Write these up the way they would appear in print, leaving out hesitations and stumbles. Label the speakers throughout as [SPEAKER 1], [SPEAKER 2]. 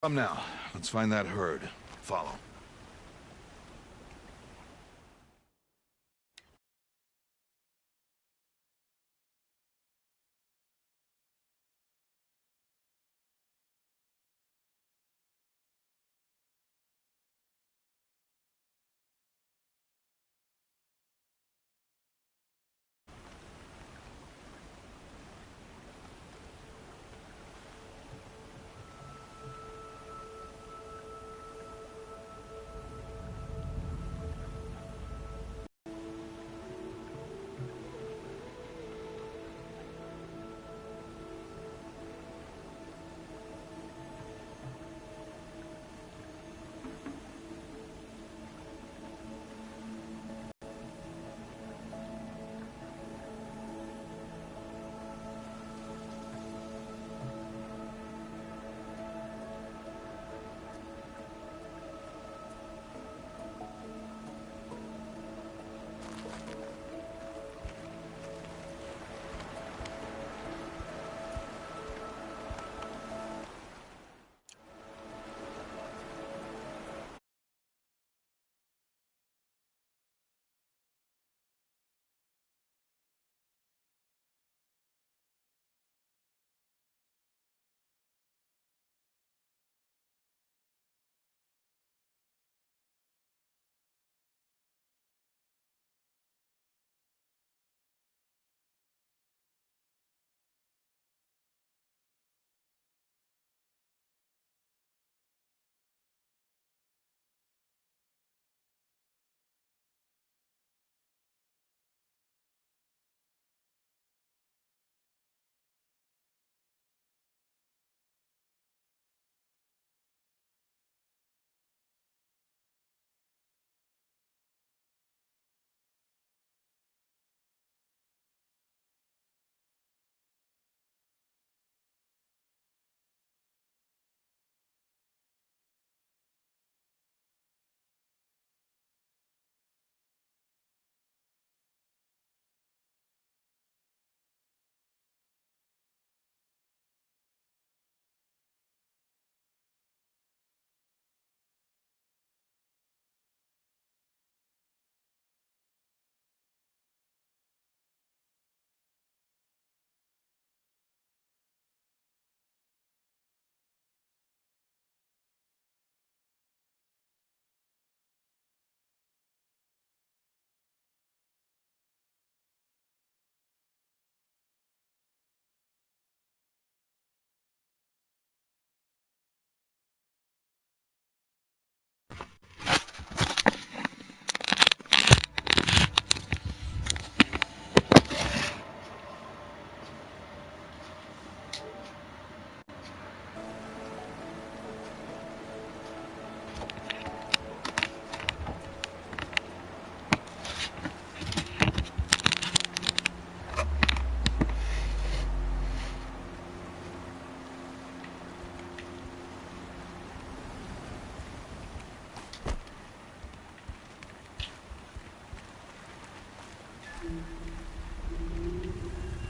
[SPEAKER 1] Come now. Let's find that herd. Follow.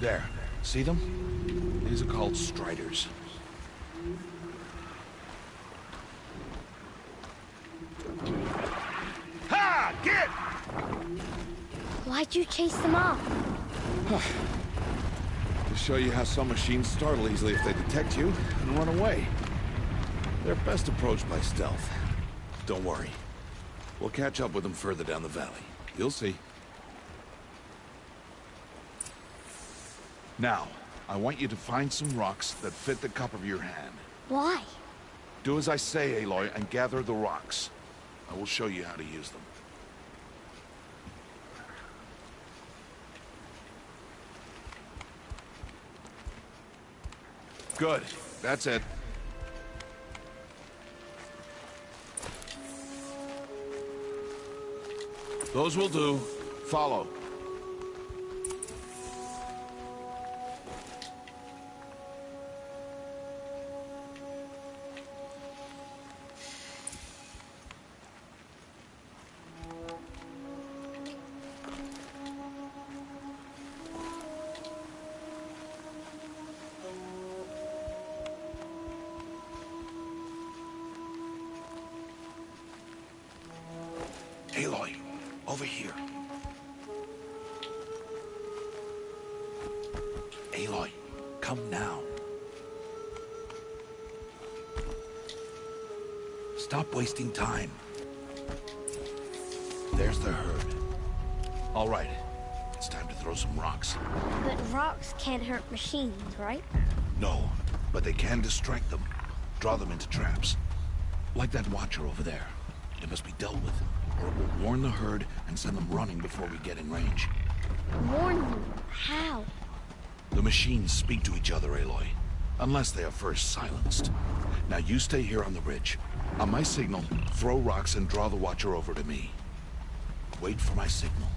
[SPEAKER 1] There. See them? These are called striders. Ha! Get!
[SPEAKER 2] Why'd you chase them off?
[SPEAKER 1] To show you how some machines startle easily if they detect you and run away. They're best approached by stealth. Don't worry. We'll catch up with them further down the valley. You'll see. Now, I want you to find some rocks that fit the cup of your hand.
[SPEAKER 2] Why?
[SPEAKER 1] Do as I say, Aloy, and gather the rocks. I will show you how to use them. Good. That's it. Those will do. Follow. Aloy, over here. Aloy, come now. Stop wasting time. There's the herd. All right, it's time to throw some rocks.
[SPEAKER 2] But rocks can't hurt machines, right?
[SPEAKER 1] No, but they can distract them. Draw them into traps. Like that watcher over there. It must be dealt with, or it will warn the herd and send them running before we get in range.
[SPEAKER 2] Warn them? How?
[SPEAKER 1] The machines speak to each other, Aloy. Unless they are first silenced. Now you stay here on the ridge. On my signal, throw rocks and draw the watcher over to me. Wait for my signal.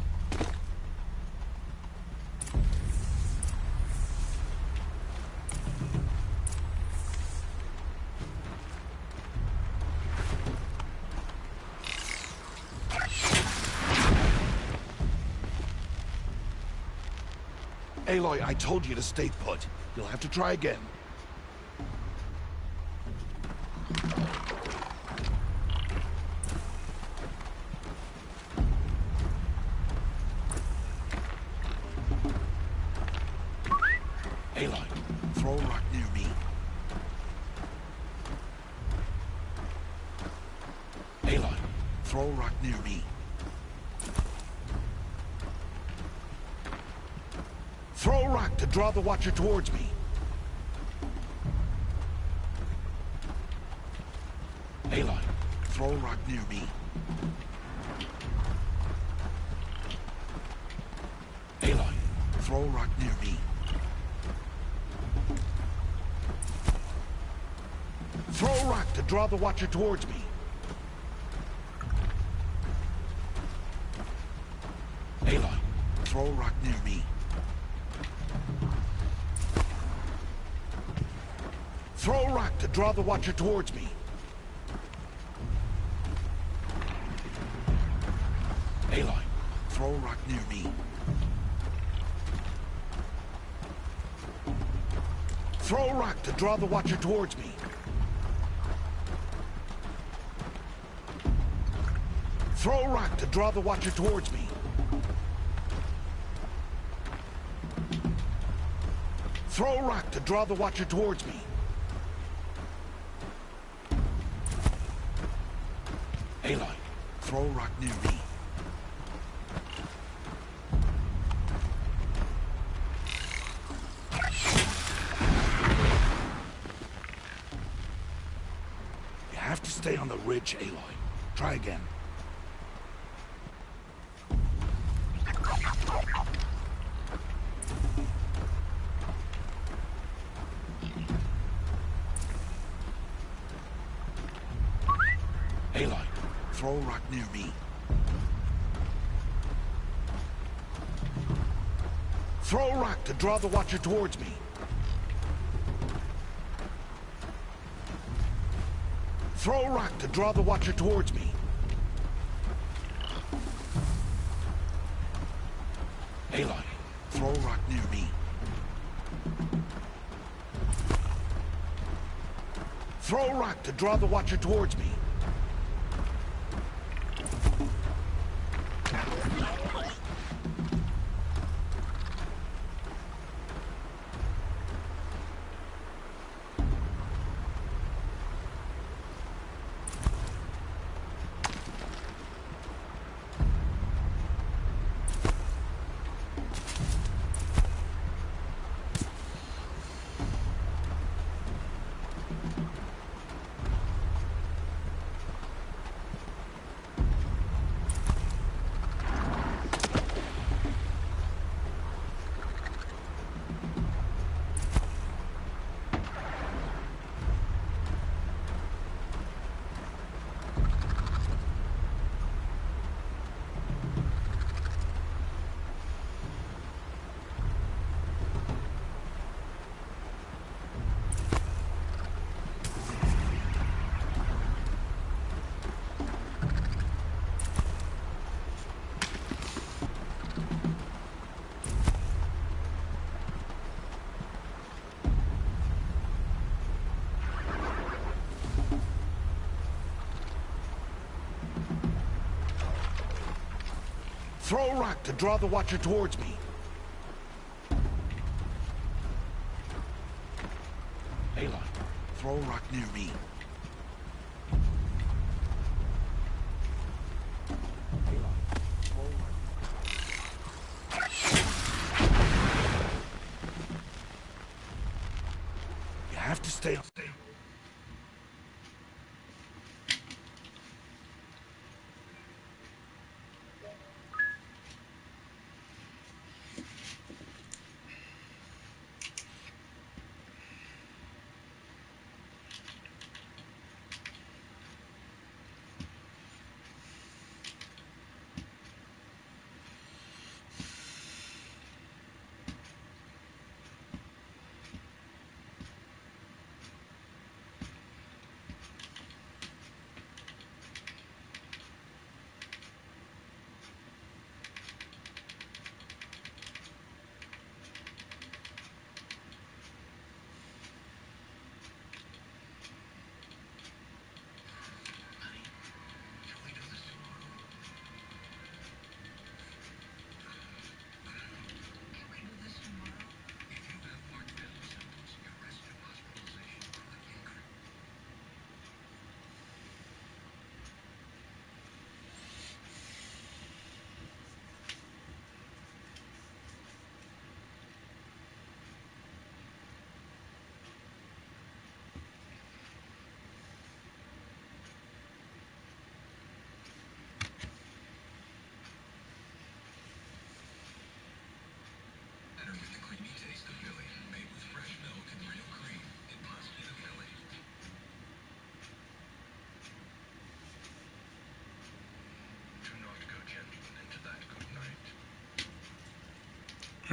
[SPEAKER 1] Aloy, I told you to stay put. You'll have to try again. Aloy, throw a rock near me. Aloy, throw a rock near me. Throw a rock to draw the watcher towards me. Aloy, throw a rock near me. Aloy, throw a rock near me. Throw a rock to draw the watcher towards me. Aloy, throw a rock near me. Throw a rock to draw the watcher towards me. Aloy, throw a rock near me. Throw a rock to draw the watcher towards me. Throw a rock to draw the watcher towards me. Throw a rock to draw the watcher towards me. Aloy, throw a rock near me. You have to stay on the ridge, Aloy. Try again. Aloy, throw a rock near me. Throw a rock to draw the watcher towards me. Throw a rock to draw the watcher towards me. Aloy, throw a rock near me. Throw a rock to draw the watcher towards me. Throw a rock to draw the Watcher towards me. Aloy, throw a rock near me. You have to stay up.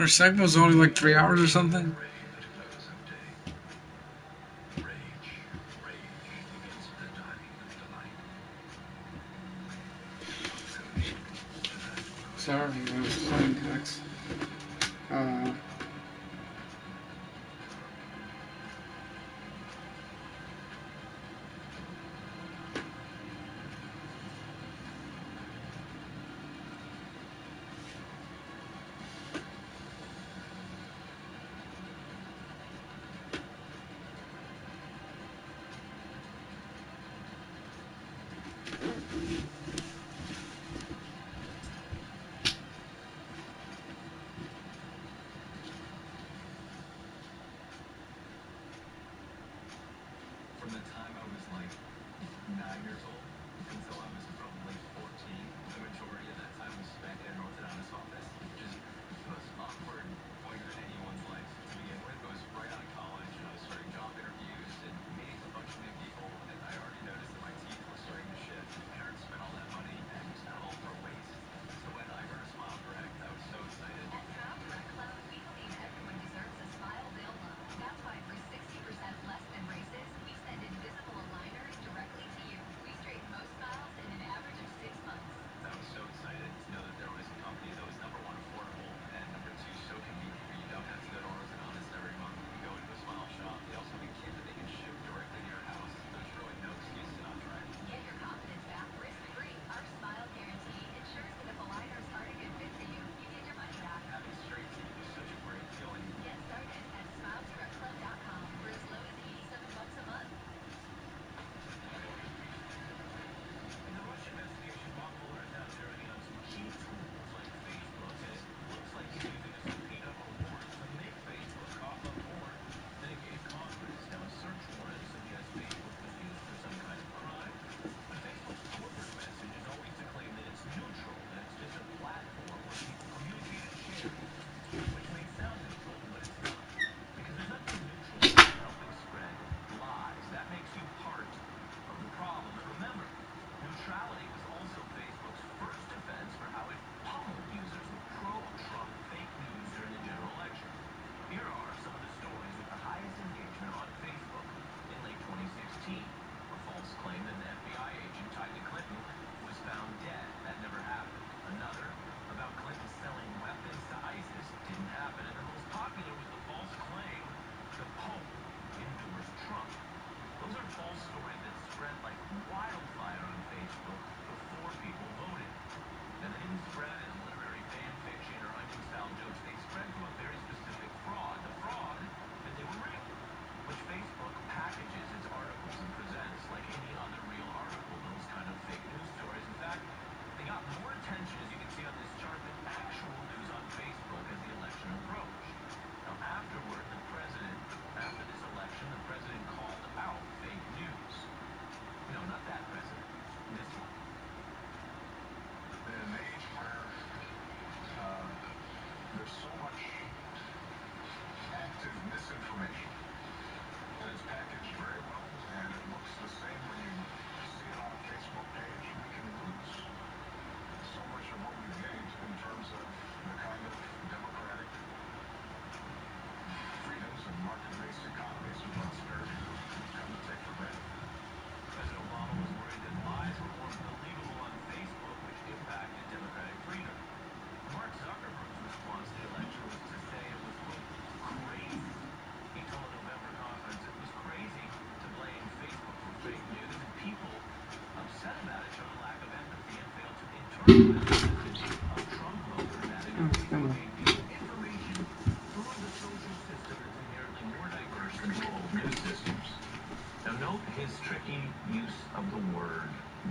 [SPEAKER 3] Her segment was only like 3 hours or something. Sorry, I was playing text.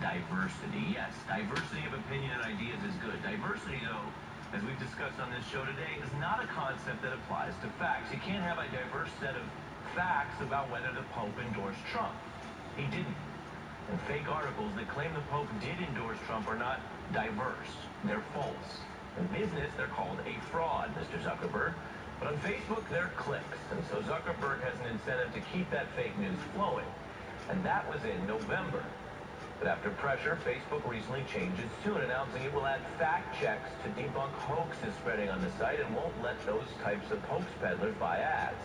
[SPEAKER 4] diversity. Yes, diversity of opinion and ideas is good. Diversity, though, as we've discussed on this show today, is not a concept that applies to facts. You can't have a diverse set of facts about whether the Pope endorsed Trump. He didn't. And fake articles that claim the Pope did endorse Trump are not diverse. They're false. In business, they're called a fraud, Mr. Zuckerberg. But on Facebook, they're clicks. And so Zuckerberg has an incentive to keep that fake news flowing. And that was in November. But after pressure, Facebook recently changed its tune, announcing it will add fact checks to debunk hoaxes spreading on the site and won't let those types of hoax peddlers buy ads.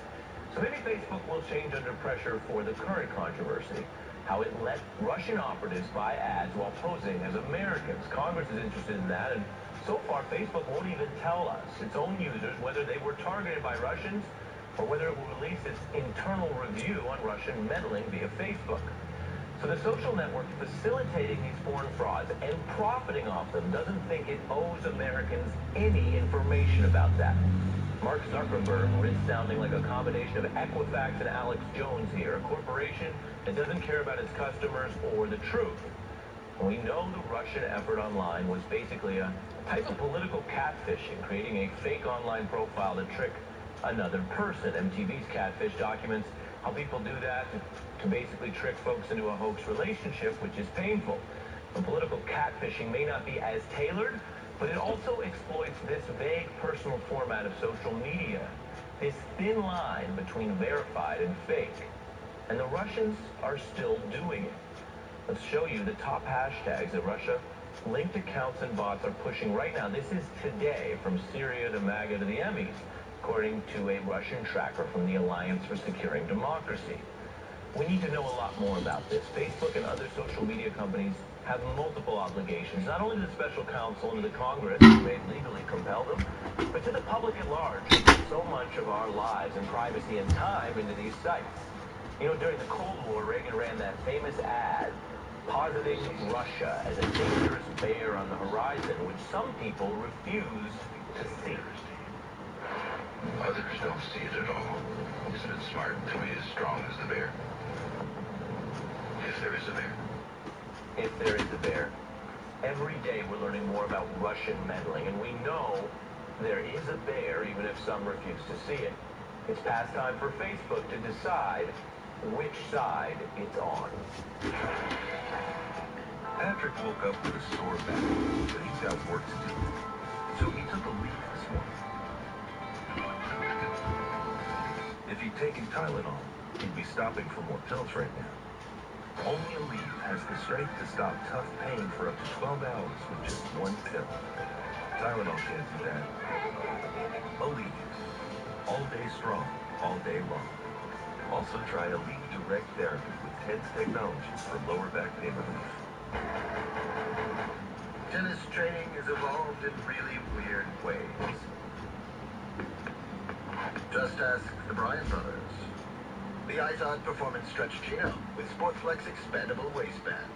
[SPEAKER 4] So maybe Facebook will change under pressure for the current controversy, how it let Russian operatives buy ads while posing as Americans. Congress is interested in that, and so far Facebook won't even tell us, its own users, whether they were targeted by Russians or whether it will release its internal review on Russian meddling via Facebook. So the social network facilitating these foreign frauds and profiting off them doesn't think it owes Americans any information about that. Mark Zuckerberg risks sounding like a combination of Equifax and Alex Jones here, a corporation that doesn't care about its customers or the truth. We know the Russian effort online was basically a type of political catfishing, creating a fake online profile to trick another person. MTV's Catfish documents how people do that to basically trick folks into a hoax relationship, which is painful. And political catfishing may not be as tailored, but it also exploits this vague personal format of social media, this thin line between verified and fake. And the Russians are still doing it. Let's show you the top hashtags that Russia-linked accounts and bots are pushing right now. This is today, from Syria to MAGA to the Emmys, according to a Russian tracker from the Alliance for Securing Democracy. We need to know a lot more about this. Facebook and other social media companies have multiple obligations, not only to the special counsel and to the Congress, who may legally compel them, but to the public at large, who put so much of our lives and privacy and time into these sites. You know, during the Cold War, Reagan ran that famous ad positing Russia as a dangerous bear on the horizon, which some people refused to see.
[SPEAKER 5] Others don't see it at all. Isn't it smart to be as strong as the bear? If there is a bear.
[SPEAKER 4] If there is a bear. Every day we're learning more about Russian meddling, and we know there is a bear, even if some refuse to see it. It's past time for Facebook to decide which side it's on.
[SPEAKER 5] Patrick woke up with a sore back, but he's got work to do. So he took a leave this morning. If he'd taken Tylenol, he'd be stopping for more pills right now. Only a leave has the strength to stop tough pain for up to 12 hours with just one pill. Tylenol can't do that. Aleve. All day strong, all day long. Also try Aleve Direct Therapy with TENS technology for lower back pain relief. Tennis training is evolved in really weird ways. Just ask the Bryan brothers. The Izod Performance Stretch Chino with SportFlex expandable waistband.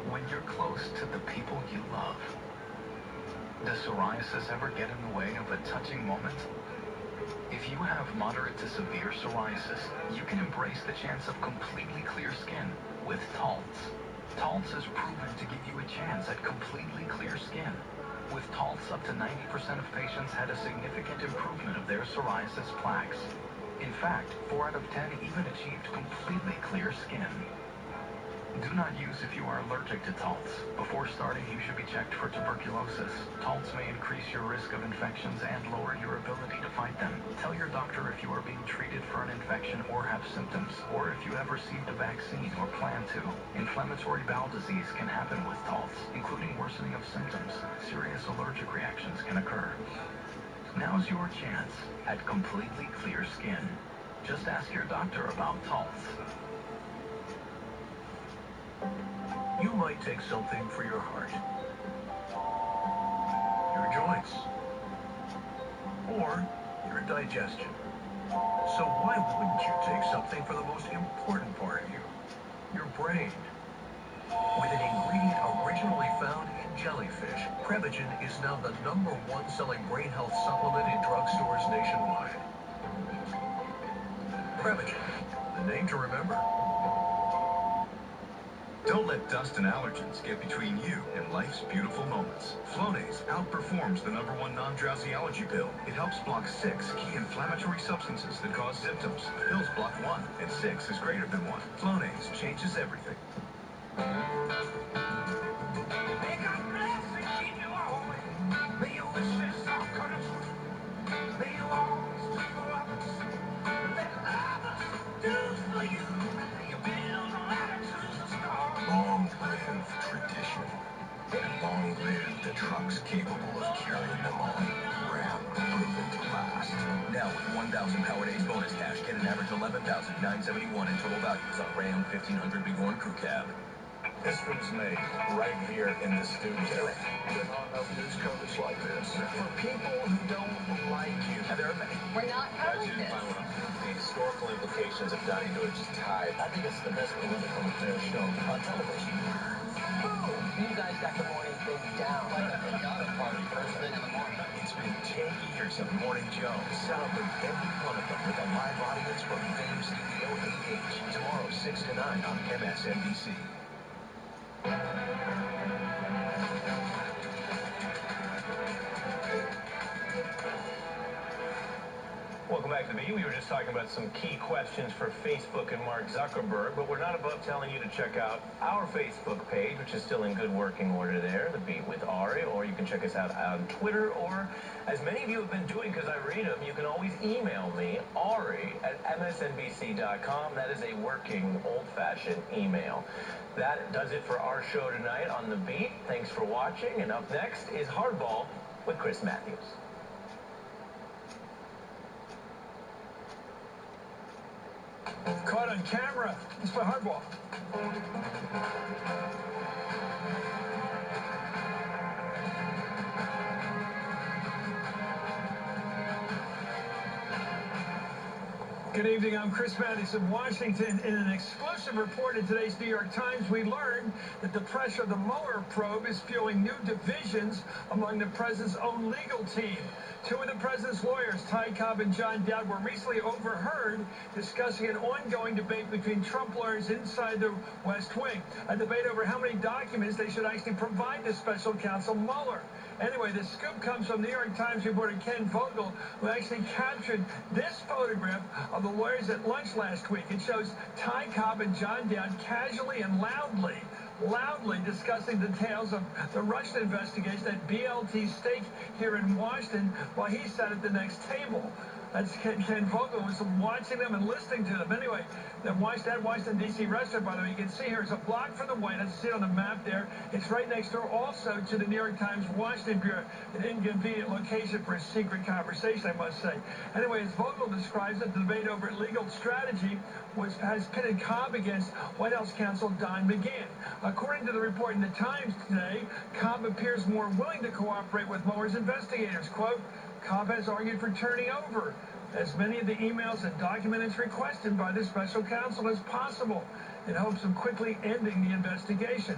[SPEAKER 6] When you're close to the people you love, does psoriasis ever get in the way of a touching moment? If you have moderate to severe psoriasis, you can embrace the chance of completely clear skin with Taltz. Taltz is proven to give you a chance at completely clear skin. With Taltz, up to 90% of patients had a significant improvement of their psoriasis plaques. In fact, 4 out of 10 even achieved completely clear skin. Do not use if you are allergic to Taltz. Before starting, you should be checked for tuberculosis. Taltz may increase your risk of infections and lower your ability to fight them. Tell your doctor if you are being treated for an infection or have symptoms, or if you have received a vaccine or plan to. Inflammatory bowel disease can happen with Taltz, including worsening of symptoms. Serious allergic reactions can occur. Now's your chance at completely clear skin. Just ask your doctor about Taltz.
[SPEAKER 5] You might take something for your heart, your joints, or your digestion. So why wouldn't you take something for the most important part of you, your brain? With an ingredient originally found in jellyfish, Prevagen is now the #1 selling brain health supplement in drugstores nationwide. Prevagen, the name to remember? Don't let dust and allergens get between you and life's beautiful moments. Flonase outperforms the #1 non-drowsy allergy pill. It helps block 6 key inflammatory substances that cause symptoms. Pills block 1, and 6 is greater than 1. Flonase changes everything.
[SPEAKER 7] May God bless and keep you always. May your wishes all come true. May you always do for others. Let others do for you. May you build a ladder to the stars.
[SPEAKER 5] Long live tradition. And long live the trucks capable of carrying them on. Ram, proven to last.
[SPEAKER 4] Now with 1,000 Power Days bonus cash, get an average $11,971 in total values on Ram 1500 Bighorn Crew Cab.
[SPEAKER 5] History's made right here in the studio. There are no news coverage like this.
[SPEAKER 4] For people who don't like you, and there are many.
[SPEAKER 8] We're not proud of this.
[SPEAKER 4] The historical implications of Donnie Deutsch's tie. I think it's the best political affairs show on television.
[SPEAKER 8] You guys got the morning thing down. Like a piñata party first thing in the morning.
[SPEAKER 5] It's been 10 years of Morning Joe. Celebrate every one of them with a live audience from Fame Studio 8H. Tomorrow, 6 to 9 on MSNBC.
[SPEAKER 4] Welcome back to the Beat. We were just talking about some key questions for Facebook and Mark Zuckerberg, but we're not above telling you to check out our Facebook page, which is still in good working order there, The Beat with Ari, or you can check us out on Twitter, or as many of you have been doing because I read them, you can always email me, Ari@msnbc.com. That is a working, old-fashioned email. That does it for our show tonight on The Beat. Thanks for watching, and up next is Hardball with Chris Matthews.
[SPEAKER 7] Caught on camera. It's for Hardball. Good evening, I'm Chris Matthews in Washington. In an exclusive report in today's New York Times, we learned that the pressure of the Mueller probe is fueling new divisions among the president's own legal team. Two of the president's lawyers, Ty Cobb and John Dowd, were recently overheard discussing an ongoing debate between Trump lawyers inside the West Wing. A debate over how many documents they should actually provide to special counsel Mueller. Anyway, the scoop comes from New York Times reporter Ken Vogel, who actually captured this photograph of the lawyers at lunch last week. It shows Ty Cobb and John Dowd casually and loudly discussing details of the Russian investigation at BLT's stake here in Washington while he sat at the next table. That's Ken Vogel was watching them and listening to them. Anyway, that Washington, D.C. restaurant, by the way, you can see here is a block from the White House. You see it on the map there. It's right next door also to the New York Times Washington Bureau. An inconvenient location for a secret conversation, I must say. Anyway, as Vogel describes it, the debate over legal strategy has pitted Cobb against White House counsel Don McGahn. According to the report in the Times today, Cobb appears more willing to cooperate with Mueller's investigators. Quote, Cobb has argued for turning over as many of the emails and documents requested by the special counsel as possible in hopes of quickly ending the investigation.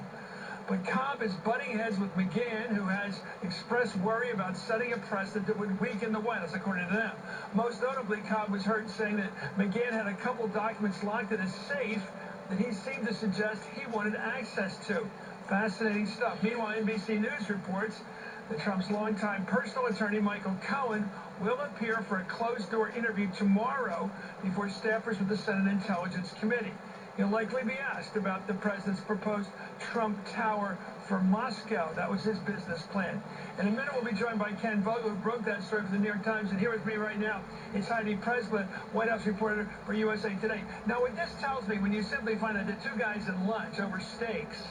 [SPEAKER 7] But Cobb is butting heads with McGahn, who has expressed worry about setting a precedent that would weaken the White House, according to them. Most notably, Cobb was heard saying that McGahn had a couple documents locked in a safe that he seemed to suggest he wanted access to. Fascinating stuff. Meanwhile, NBC News reports that Trump's longtime personal attorney, Michael Cohen, will appear for a closed-door interview tomorrow before staffers with the Senate Intelligence Committee. He'll likely be asked about the president's proposed Trump Tower for Moscow. That was his business plan. In a minute, we'll be joined by Ken Vogel, who broke that story for the New York Times. And here with me right now is Heidi Pressley, White House reporter for USA Today. Now, what this tells me, when you simply find out that two guys at lunch over steaks,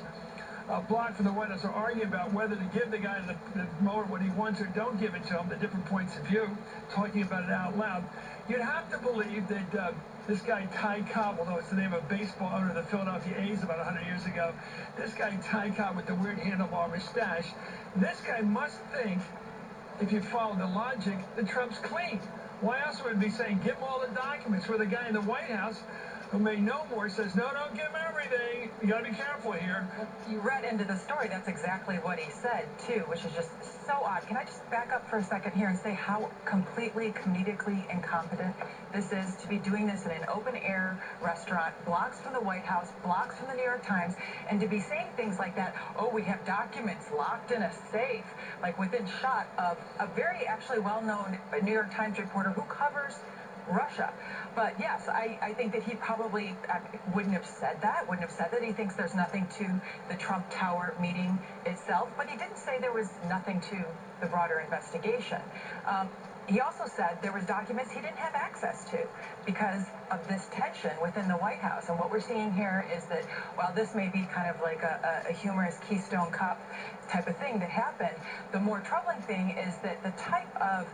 [SPEAKER 7] a block from the White House, are arguing about whether to give the guy the Mueller what he wants or don't give it to him, the different points of view, talking about it out loud. You'd have to believe that this guy Ty Cobb, although it's the name of a baseball owner of the Philadelphia A's about 100 years ago, this guy Ty Cobb with the weird handlebar mustache, this guy must think, if you follow the logic, that Trump's clean. Why else would he be saying, give him all the documents, where the guy in the White House who may know more, says, no, don't give him everything. You got to be careful here.
[SPEAKER 9] You read into the story. That's exactly what he said, too, which is just so odd. Can I just back up for a second here and say how completely comedically incompetent this is to be doing this in an open-air restaurant, blocks from the White House, blocks from the New York Times, and to be saying things like that, oh, we have documents locked in a safe, like within shot of a very actually well-known New York Times reporter who covers Russia. But yes, I think that he probably wouldn't have said that, he thinks there's nothing to the Trump Tower meeting itself, but he didn't say there was nothing to the broader investigation. He also said there was documents he didn't have access to because of this tension within the White House. And what we're seeing here is that while this may be kind of like a humorous Keystone Cup type of thing that happened, the more troubling thing is that the type of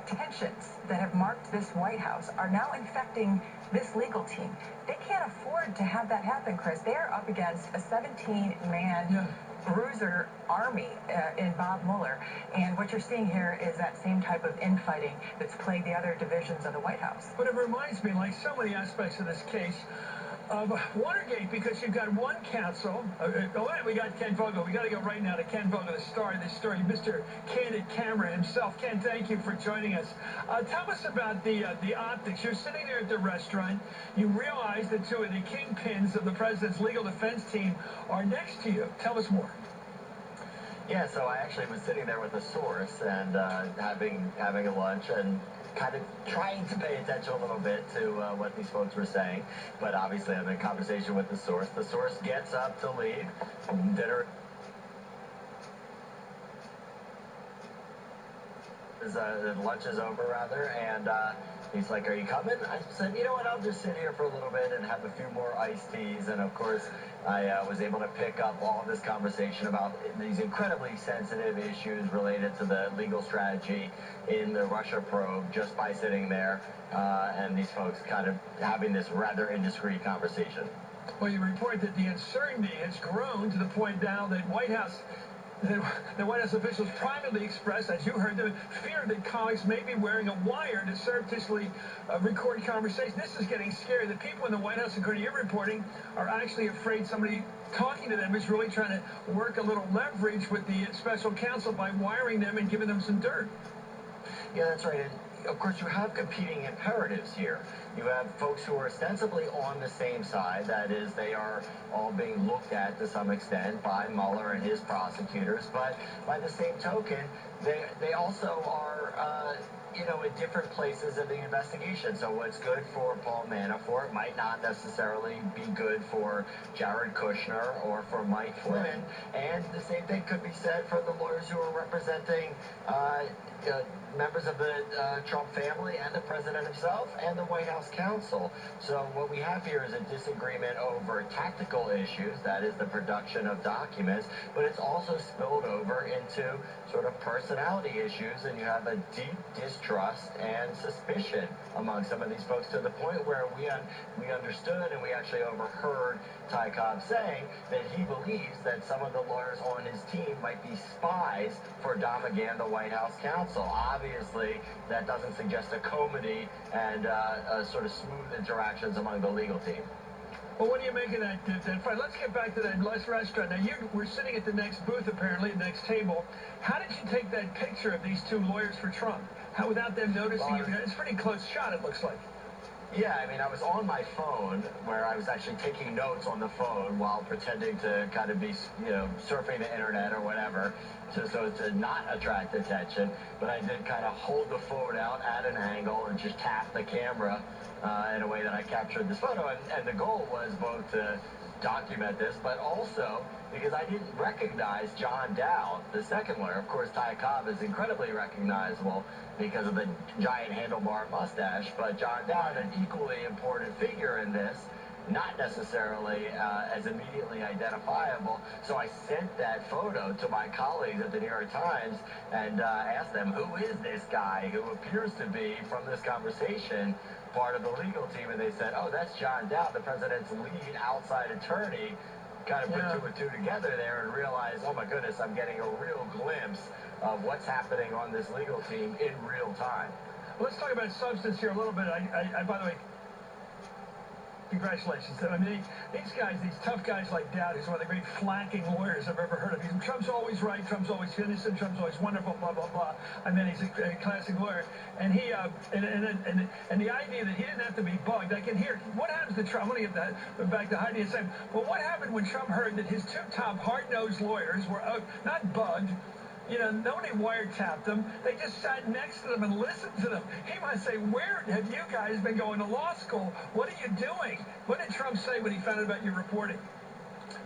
[SPEAKER 9] tensions that have marked this White House are now infecting this legal team. They can't afford to have that happen, Chris. They are up against a 17-man bruiser army in Bob Mueller. And what you're seeing here is that same type of infighting that's plagued the other divisions of the White House.
[SPEAKER 7] But it reminds me, like so many aspects of this case, of Watergate, because you've got one counsel. We got Ken Vogel. We got to go right now to Ken Vogel, the star of this story, Mr. Candid Camera himself. Ken, thank you for joining us. Tell us about the optics. You're sitting there at the restaurant. You realize that two of the kingpins of the president's legal defense team are next to you. Tell us more.
[SPEAKER 10] Yeah, so I actually was sitting there with a source and having a lunch and kind of trying to pay attention a little bit to what these folks were saying. But obviously I'm in conversation with the source. The source gets up to leave. Dinner is lunch is over, rather, and he's like, are you coming? I said, you know what, I'll just sit here for a little bit and have a few more iced teas. And of course, I was able to pick up all of this conversation about these incredibly sensitive issues related to the legal strategy in the Russia probe just by sitting there and these folks kind of having this rather indiscreet conversation.
[SPEAKER 7] Well, you report that the uncertainty has grown to the point now that the White House officials privately expressed, as you heard them, fear that colleagues may be wearing a wire to surreptitiously record conversations. This is getting scary. The people in the White House, according to your reporting, are actually afraid somebody talking to them is really trying to work a little leverage with the special counsel by wiring them and giving them some dirt.
[SPEAKER 10] Yeah, that's right. And of course, you have competing imperatives here. You have folks who are ostensibly on the same side. That is, they are all being looked at to some extent by Mueller and his prosecutors. But by the same token, they also are, in different places of the investigation. So what's good for Paul Manafort might not necessarily be good for Jared Kushner or for Mike Flynn. And the same thing could be said for the lawyers who are representing members of the Trump family and the president himself and the White House counsel. So what we have here is a disagreement over tactical issues, that is the production of documents, but it's also spilled over into sort of personality issues, and you have a deep distrust and suspicion among some of these folks to the point where we understood and we actually overheard Ty Cobb saying that he believes that some of the lawyers on his team might be spies for Don McGahn, the White House counsel. Obviously, that doesn't suggest a comity and sort of smooth interactions among the legal team.
[SPEAKER 7] Well, what do you make of that fight? Let's get back to that last restaurant. Now, you were sitting at the next booth, apparently, the next table. How did you take that picture of these two lawyers for Trump? How, without them noticing you? It's a pretty close shot, it looks like.
[SPEAKER 10] Yeah, I mean, I was on my phone where I was actually taking notes on the phone while pretending to kind of be, surfing the internet or whatever, so to not attract attention. But I did kind of hold the phone out at an angle and just tap the camera in a way that I captured this photo. And the goal was both to document this, but also because I didn't recognize John Dowd, the second lawyer. Of course, Ty Cobb is incredibly recognizable because of the giant handlebar mustache, but John Dowd, an equally important figure in this, not necessarily as immediately identifiable. So I sent that photo to my colleagues at the New York Times and asked them, who is this guy who appears to be, from this conversation, part of the legal team? And they said, oh, that's John Dowd, the president's lead outside attorney. Kind of put two and two together there and realized, oh my goodness, I'm getting a real glimpse of what's happening on this legal team in real time.
[SPEAKER 7] Well, let's talk about substance here a little bit. I by the way, Congratulations. I mean, these guys, these tough guys like Dowd, who's one of the great flacking lawyers I've ever heard of. Trump's always right, Trump's always innocent, Trump's always wonderful, blah, blah, blah. I mean, he's a classic lawyer. And he, and the idea that he didn't have to be bugged, I can hear, what happens to Trump? I'm going to get that back to Heidi in a second. But what happened when Trump heard that his two top hard-nosed lawyers were not bugged? You know, nobody wiretapped them. They just sat next to them and listened to them. He must say, where have you guys been going to law school? What are you doing? What did Trump say when he found out about your reporting?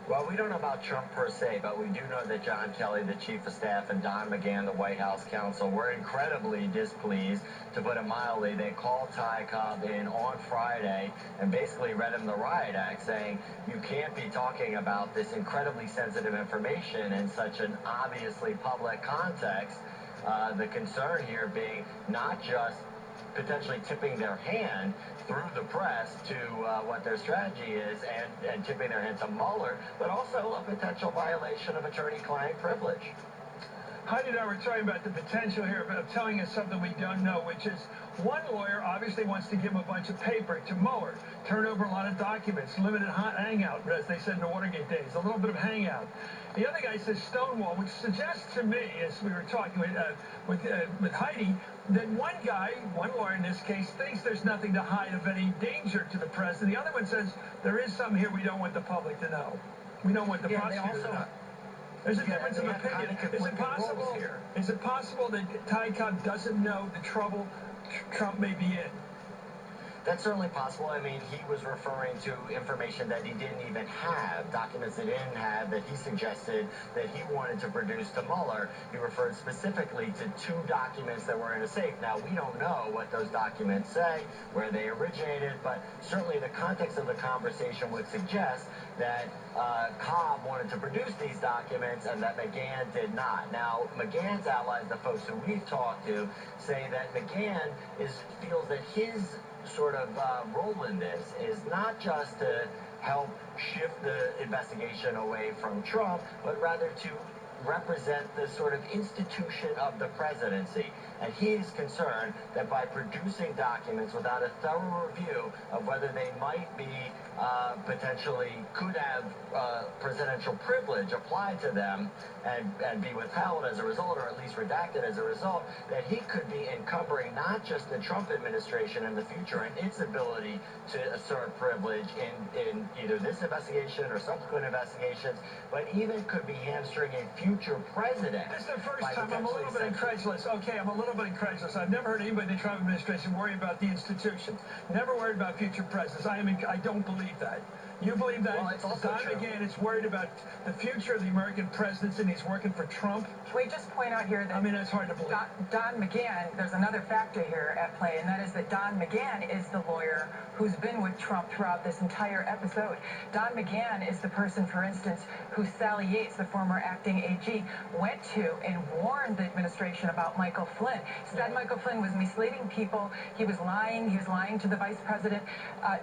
[SPEAKER 10] Well, we don't know about Trump per se, but we do know that John Kelly, the chief of staff, and Don McGahn, the White House counsel, were incredibly displeased, to put it mildly. They called Ty Cobb in on Friday and basically read him the riot act, saying you can't be talking about this incredibly sensitive information in such an obviously public context. The concern here being not just potentially tipping their hand through the press to what their strategy is and tipping their hand to Mueller, but also a potential violation of attorney-client privilege.
[SPEAKER 7] Heidi and I were talking about the potential here of telling us something we don't know, which is one lawyer obviously wants to give him a bunch of paper to Mueller, turn over a lot of documents, limited hangout, as they said in the Watergate days, a little bit of hangout. The other guy says Stonewall, which suggests to me, as we were talking with Heidi, that one guy, one lawyer in this case, thinks there's nothing to hide of any danger to the president. The other one says there is something here we don't want the public to know. We don't want the prosecutor to know. There's a difference of opinion. Is it possible that Ty Cobb doesn't know the trouble Trump may be in?
[SPEAKER 10] That's certainly possible. I mean, he was referring to information that he didn't even have, documents that he didn't have that he suggested that he wanted to produce to Mueller. He referred specifically to 2 documents that were in a safe. Now, we don't know what those documents say, where they originated, but certainly the context of the conversation would suggest that Cobb wanted to produce these documents and that McGahn did not. Now, McGahn's allies, the folks who we've talked to, say that McGahn feels that his sort of role in this is not just to help shift the investigation away from Trump, but rather to represent the sort of institution of the presidency. And he is concerned that by producing documents without a thorough review of whether they might be potentially could have presidential privilege applied to them and be withheld as a result, or at least redacted as a result, that he could be encumbering not just the Trump administration in the future and its ability to assert privilege in either this investigation or subsequent investigations, but even could be hamstringing future presidents.
[SPEAKER 7] This is the first time I'm a little bit incredulous. Okay, I'm a little bit incredulous. I've never heard anybody in the Trump administration worry about the institution. Never worried about future presidents. I don't believe that. You believe that?
[SPEAKER 10] Well,
[SPEAKER 7] Don McGahn is worried about the future of the American presidency and he's working for Trump?
[SPEAKER 9] Can we just point out here that...
[SPEAKER 7] I mean, that's hard to believe.
[SPEAKER 9] Don McGahn, there's another factor here at play, and that is that Don McGahn is the lawyer who's been with Trump throughout this entire episode. Don McGahn is the person, for instance, who Sally Yates, the former acting AG, went to and warned the administration about Michael Flynn. Said Michael Flynn was misleading people. He was lying to the vice president.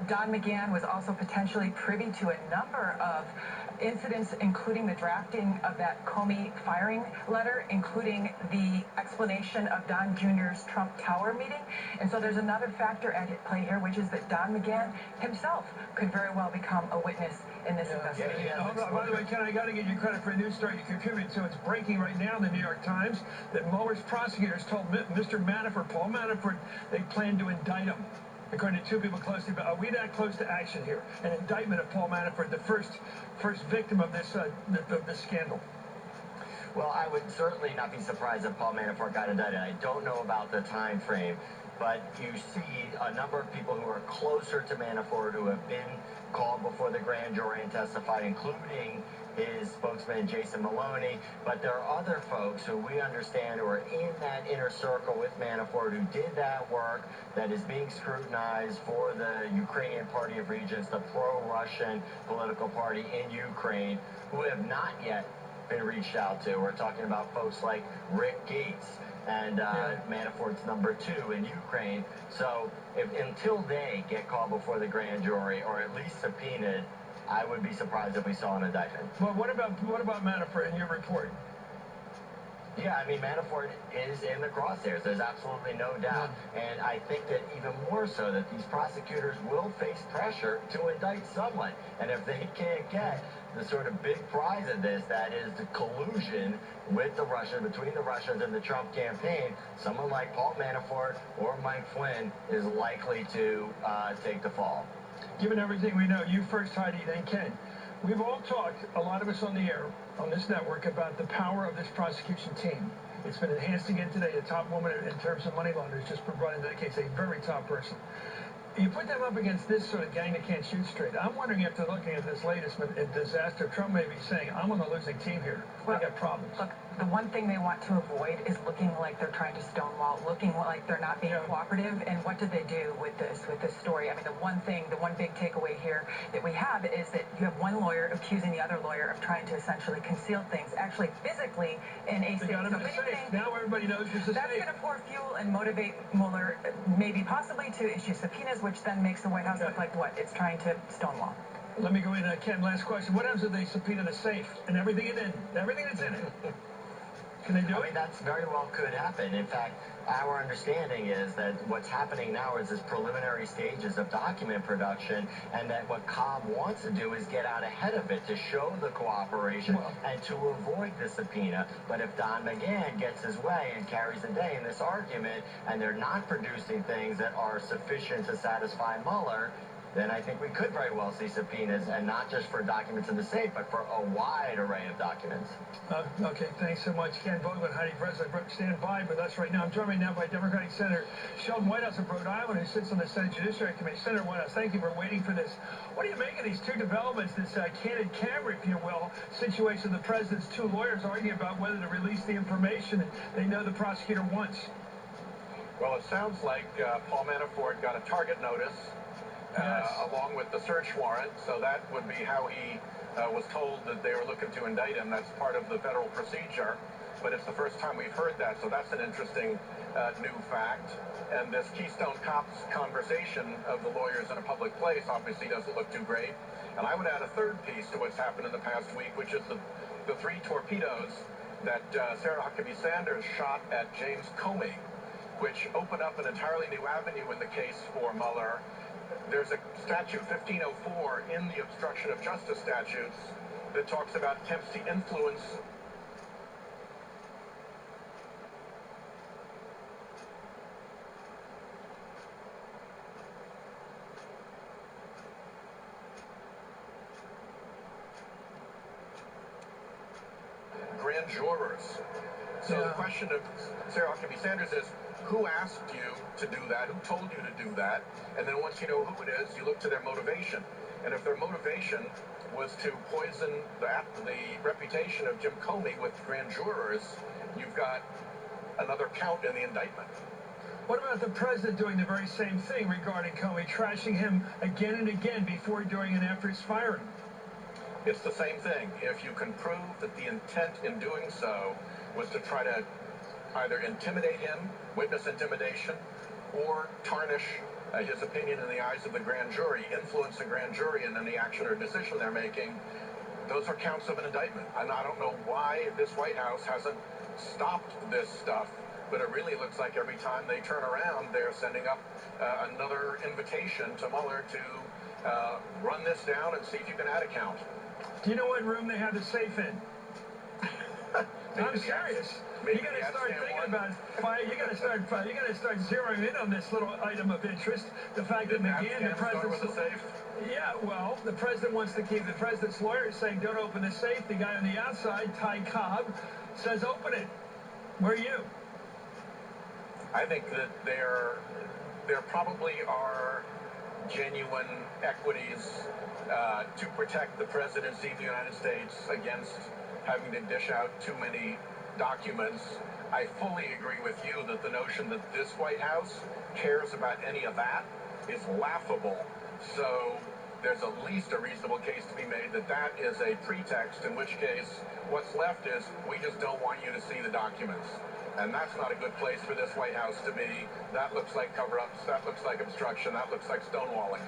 [SPEAKER 9] Don McGahn was also potentially privy to a number of incidents, including the drafting of that Comey firing letter, including the explanation of Don Jr.'s Trump Tower meeting. And so there's another factor at play here, which is that Don McGahn himself could very well become a witness in this investigation.
[SPEAKER 7] By the way, Ken, I got to give you credit for a news story you contributed to. It's breaking right now in the New York Times that Mueller's prosecutors told Mr. Manafort, Paul Manafort, they plan to indict him. According to 2 people closely, but are we that close to action here? An indictment of Paul Manafort, the first victim of this scandal.
[SPEAKER 10] Well, I would certainly not be surprised if Paul Manafort got indicted. I don't know about the time frame, but you see a number of people who are closer to Manafort who have been called before the grand jury and testified, including his spokesman, Jason Maloney. But there are other folks who we understand who are in that inner circle with Manafort who did that work that is being scrutinized for the Ukrainian Party of Regents, the pro-Russian political party in Ukraine, who have not yet been reached out to. We're talking about folks like Rick Gates and Manafort's number 2 in Ukraine. So until they get called before the grand jury, or at least subpoenaed, I would be surprised if we saw an indictment.
[SPEAKER 7] Well, what about Manafort in your report?
[SPEAKER 10] Yeah, I mean, Manafort is in the crosshairs. There's absolutely no doubt. And I think that even more so that these prosecutors will face pressure to indict someone. And if they can't get the sort of big prize of this, that is the collusion with the Russians, between the Russians and the Trump campaign, someone like Paul Manafort or Mike Flynn is likely to take the fall.
[SPEAKER 7] Given everything we know, you first, Heidi, then Ken. We've all talked, a lot of us on the air, on this network, about the power of this prosecution team. It's been enhanced again today. The top woman in terms of money launderers just brought into the case, a very top person. You put them up against this sort of gang that can't shoot straight. I'm wondering, after looking at this latest disaster, Trump may be saying, I'm on a losing team here. I got problems.
[SPEAKER 9] Look, the one thing they want to avoid is looking like they're trying to stonewall, looking like they're not being cooperative. And what did they do with this story? I mean, the one big takeaway here that we have is that you have one lawyer accusing the other lawyer of trying to essentially conceal things, actually physically in a safe.
[SPEAKER 7] Got him in a safe. Now everybody knows there's a safe.
[SPEAKER 9] That's going to pour fuel and motivate Mueller, maybe possibly to issue subpoenas, which then makes the White House look like what? It's trying to stonewall.
[SPEAKER 7] Let me go in, Ken, last question. What happens if they subpoena the safe and everything that's in it? Can they do it?
[SPEAKER 10] I mean, that's very well could happen. In fact, our understanding is that what's happening now is this preliminary stages of document production, and that what Cobb wants to do is get out ahead of it to show the cooperation and to avoid the subpoena. But if Don McGahn gets his way and carries the day in this argument, and they're not producing things that are sufficient to satisfy Mueller, then I think we could very well see subpoenas, and not just for documents in the safe, but for a wide array of documents.
[SPEAKER 7] Okay, thanks so much, Ken Vogel, Heidi President. Stand by with us right now. I'm joined now by Democratic Senator Sheldon Whitehouse of Rhode Island, who sits on the Senate Judiciary Committee. Senator Whitehouse, thank you for waiting for this. What do you make of these two developments, this candid camera, if you will, situation? The president's two lawyers arguing about whether to release the information they know the prosecutor wants.
[SPEAKER 11] Well, it sounds like Paul Manafort got a target notice. Along with the search warrant, so that would be how he was told that they were looking to indict him. That's part of the federal procedure, but it's the first time we've heard that, so that's an interesting new fact. And this Keystone Cops conversation of the lawyers in a public place obviously doesn't look too great. And I would add a third piece to what's happened in the past week, which is the three torpedoes that Sarah Huckabee Sanders shot at James Comey, which opened up an entirely new avenue in the case for Mueller. There's a statute 1504 in the obstruction of justice statutes that talks about attempts to influence grand jurors. So the question of Sarah Huckabee Sanders is, who asked you to do that? Who told you to do that? And then once you know who it is, you look to their motivation. And if their motivation was to poison the reputation of Jim Comey with grand jurors, you've got another count in the indictment.
[SPEAKER 7] What about the president doing the very same thing regarding Comey, trashing him again and again before, during, and after his firing?
[SPEAKER 11] It's the same thing. If you can prove that the intent in doing so was to try to either intimidate him, witness intimidation, or tarnish his opinion in the eyes of the grand jury, influence the grand jury in any action or decision they're making, those are counts of an indictment. And I don't know why this White House hasn't stopped this stuff, but it really looks like every time they turn around, they're sending up another invitation to Mueller to run this down and see if you can add a count.
[SPEAKER 7] Do you know what room they have the safe in? I'm serious. You got to start thinking about fire. You got to start zeroing in on this little item of interest. The fact that McGahn, the president's safe. Yeah, well, the president wants to keep the president's lawyer is saying don't open the safe. The guy on the outside, Ty Cobb, says open it. Where are you?
[SPEAKER 11] I think that there probably are genuine equities to protect the presidency of the United States against having to dish out too many documents. I fully agree with you that the notion that this White House cares about any of that is laughable. So there's at least a reasonable case to be made that that is a pretext, in which case what's left is we just don't want you to see the documents. And that's not a good place for this White House to be. That looks like cover-ups. That looks like obstruction. That looks like stonewalling.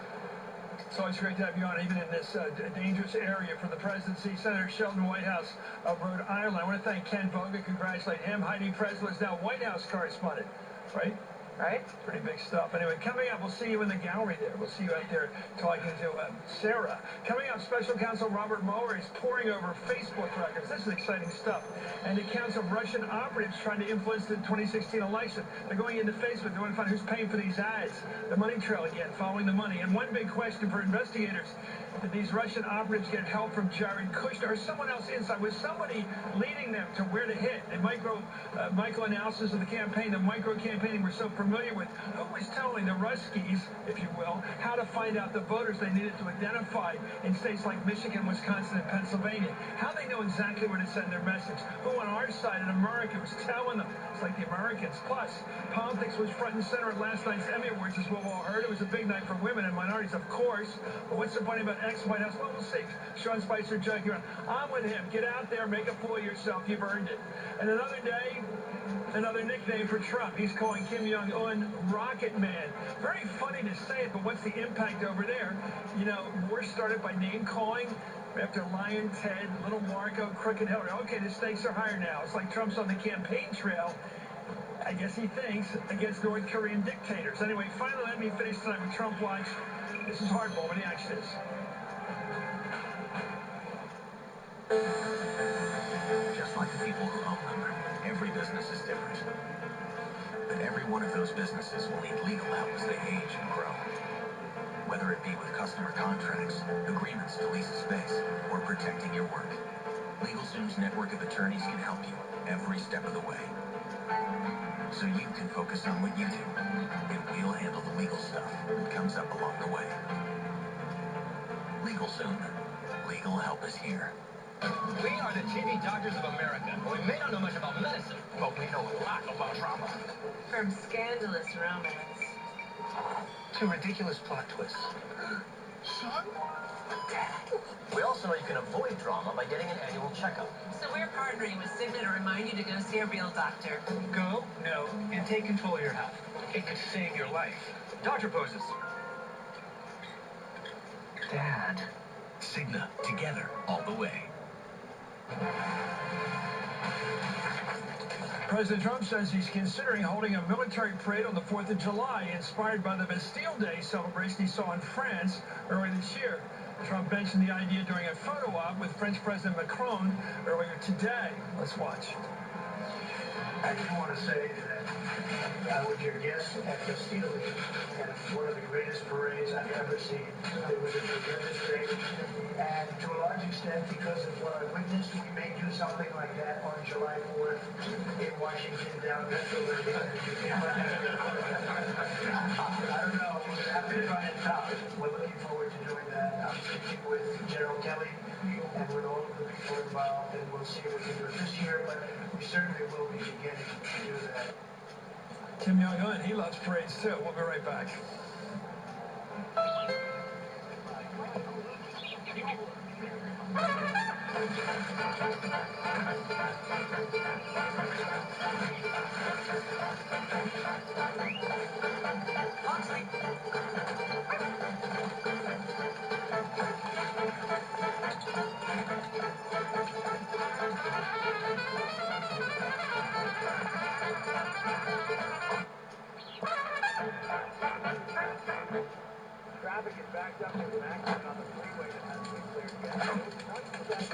[SPEAKER 7] It's always great to have you on, even in this dangerous area for the presidency. Senator Sheldon Whitehouse of Rhode Island. I want to thank Ken Vogel, congratulate him. Heidi Presler is now White House correspondent, right? Right? Pretty big stuff. Anyway, coming up, we'll see you in the gallery there. We'll see you out there talking to Sarah. Coming up, Special Counsel Robert Mueller is poring over Facebook records. This is exciting stuff. And accounts of Russian operatives trying to influence the 2016 election. They're going into Facebook. They want to find who's paying for these ads. The money trail again, following the money. And one big question for investigators. Did these Russian operatives get help from Jared Kushner or someone else inside? Was somebody leading them to where to hit? The micro-analysis of the campaign, the micro-campaigning we're so familiar with. Who was telling the Ruskies, if you will, how to find out the voters they needed to identify in states like Michigan, Wisconsin, and Pennsylvania? How they know exactly where to send their message? Who on our side in America was telling them? It's like the Americans. Plus, politics was front and center at last night's Emmy Awards, as we've all heard. It was a big night for women and minorities, of course. But what's so funny about ex-White House? Well, we'll see. Sean Spicer, Judge, I'm with him. Get out there, make a fool of yourself. You've earned it. And another day, another nickname for Trump. He's calling Kim Jong-un Rocket Man. Very funny to say it, but what's the impact over there? You know, war started by name-calling. After Lion Ted, Little Marco, Crooked Hillary. Okay, the stakes are higher now. It's like Trump's on the campaign trail. I guess he thinks, against North Korean dictators. Anyway, finally, let me finish tonight with Trump Watch. This is hardball, but the action is.
[SPEAKER 5] Just like the people who own them, every business is different. But every one of those businesses will need legal help as they age and grow. Whether it be with customer contracts, agreements to lease a space, or protecting your work, LegalZoom's network of attorneys can help you every step of the way. So you can focus on what you do, and we'll handle the legal stuff that comes up along the way. LegalZoom. Legal help is here.
[SPEAKER 8] We are the TV doctors of America. We may not know much about medicine, but we know a lot about drama.
[SPEAKER 9] From scandalous romance
[SPEAKER 8] To ridiculous plot twists.
[SPEAKER 9] Son?
[SPEAKER 8] We also know you can avoid drama by getting an annual checkup.
[SPEAKER 9] So we're partnering with Cigna to remind you to go see a real doctor.
[SPEAKER 8] Go, no, and take control of your health. It could save your life. Doctor poses.
[SPEAKER 5] Dad. Cigna. Together. All the way.
[SPEAKER 7] President Trump says he's considering holding a military parade on the 4th of July, inspired by the Bastille Day celebration he saw in France earlier this year. Trump mentioned the idea during a photo op with French President Macron earlier today. Let's watch.
[SPEAKER 12] I just want to say that I was your guest at Bastille, and it's one of the greatest parades I've ever seen. It was a tremendous thing, and to a large extent, because of what I witnessed, we may do something like that on July 4th in Washington, down Pennsylvania. I don't know. I've been on it tough. We're looking forward to doing that. I'm speaking with General Kelly and with all of the people involved, and we'll see if we can do it this year, but we certainly will be beginning to do that.
[SPEAKER 7] Kim Jong-un, he loves parades too. We'll be right back.
[SPEAKER 11] Traffic is backed up with an accident on the freeway that has been cleared yet.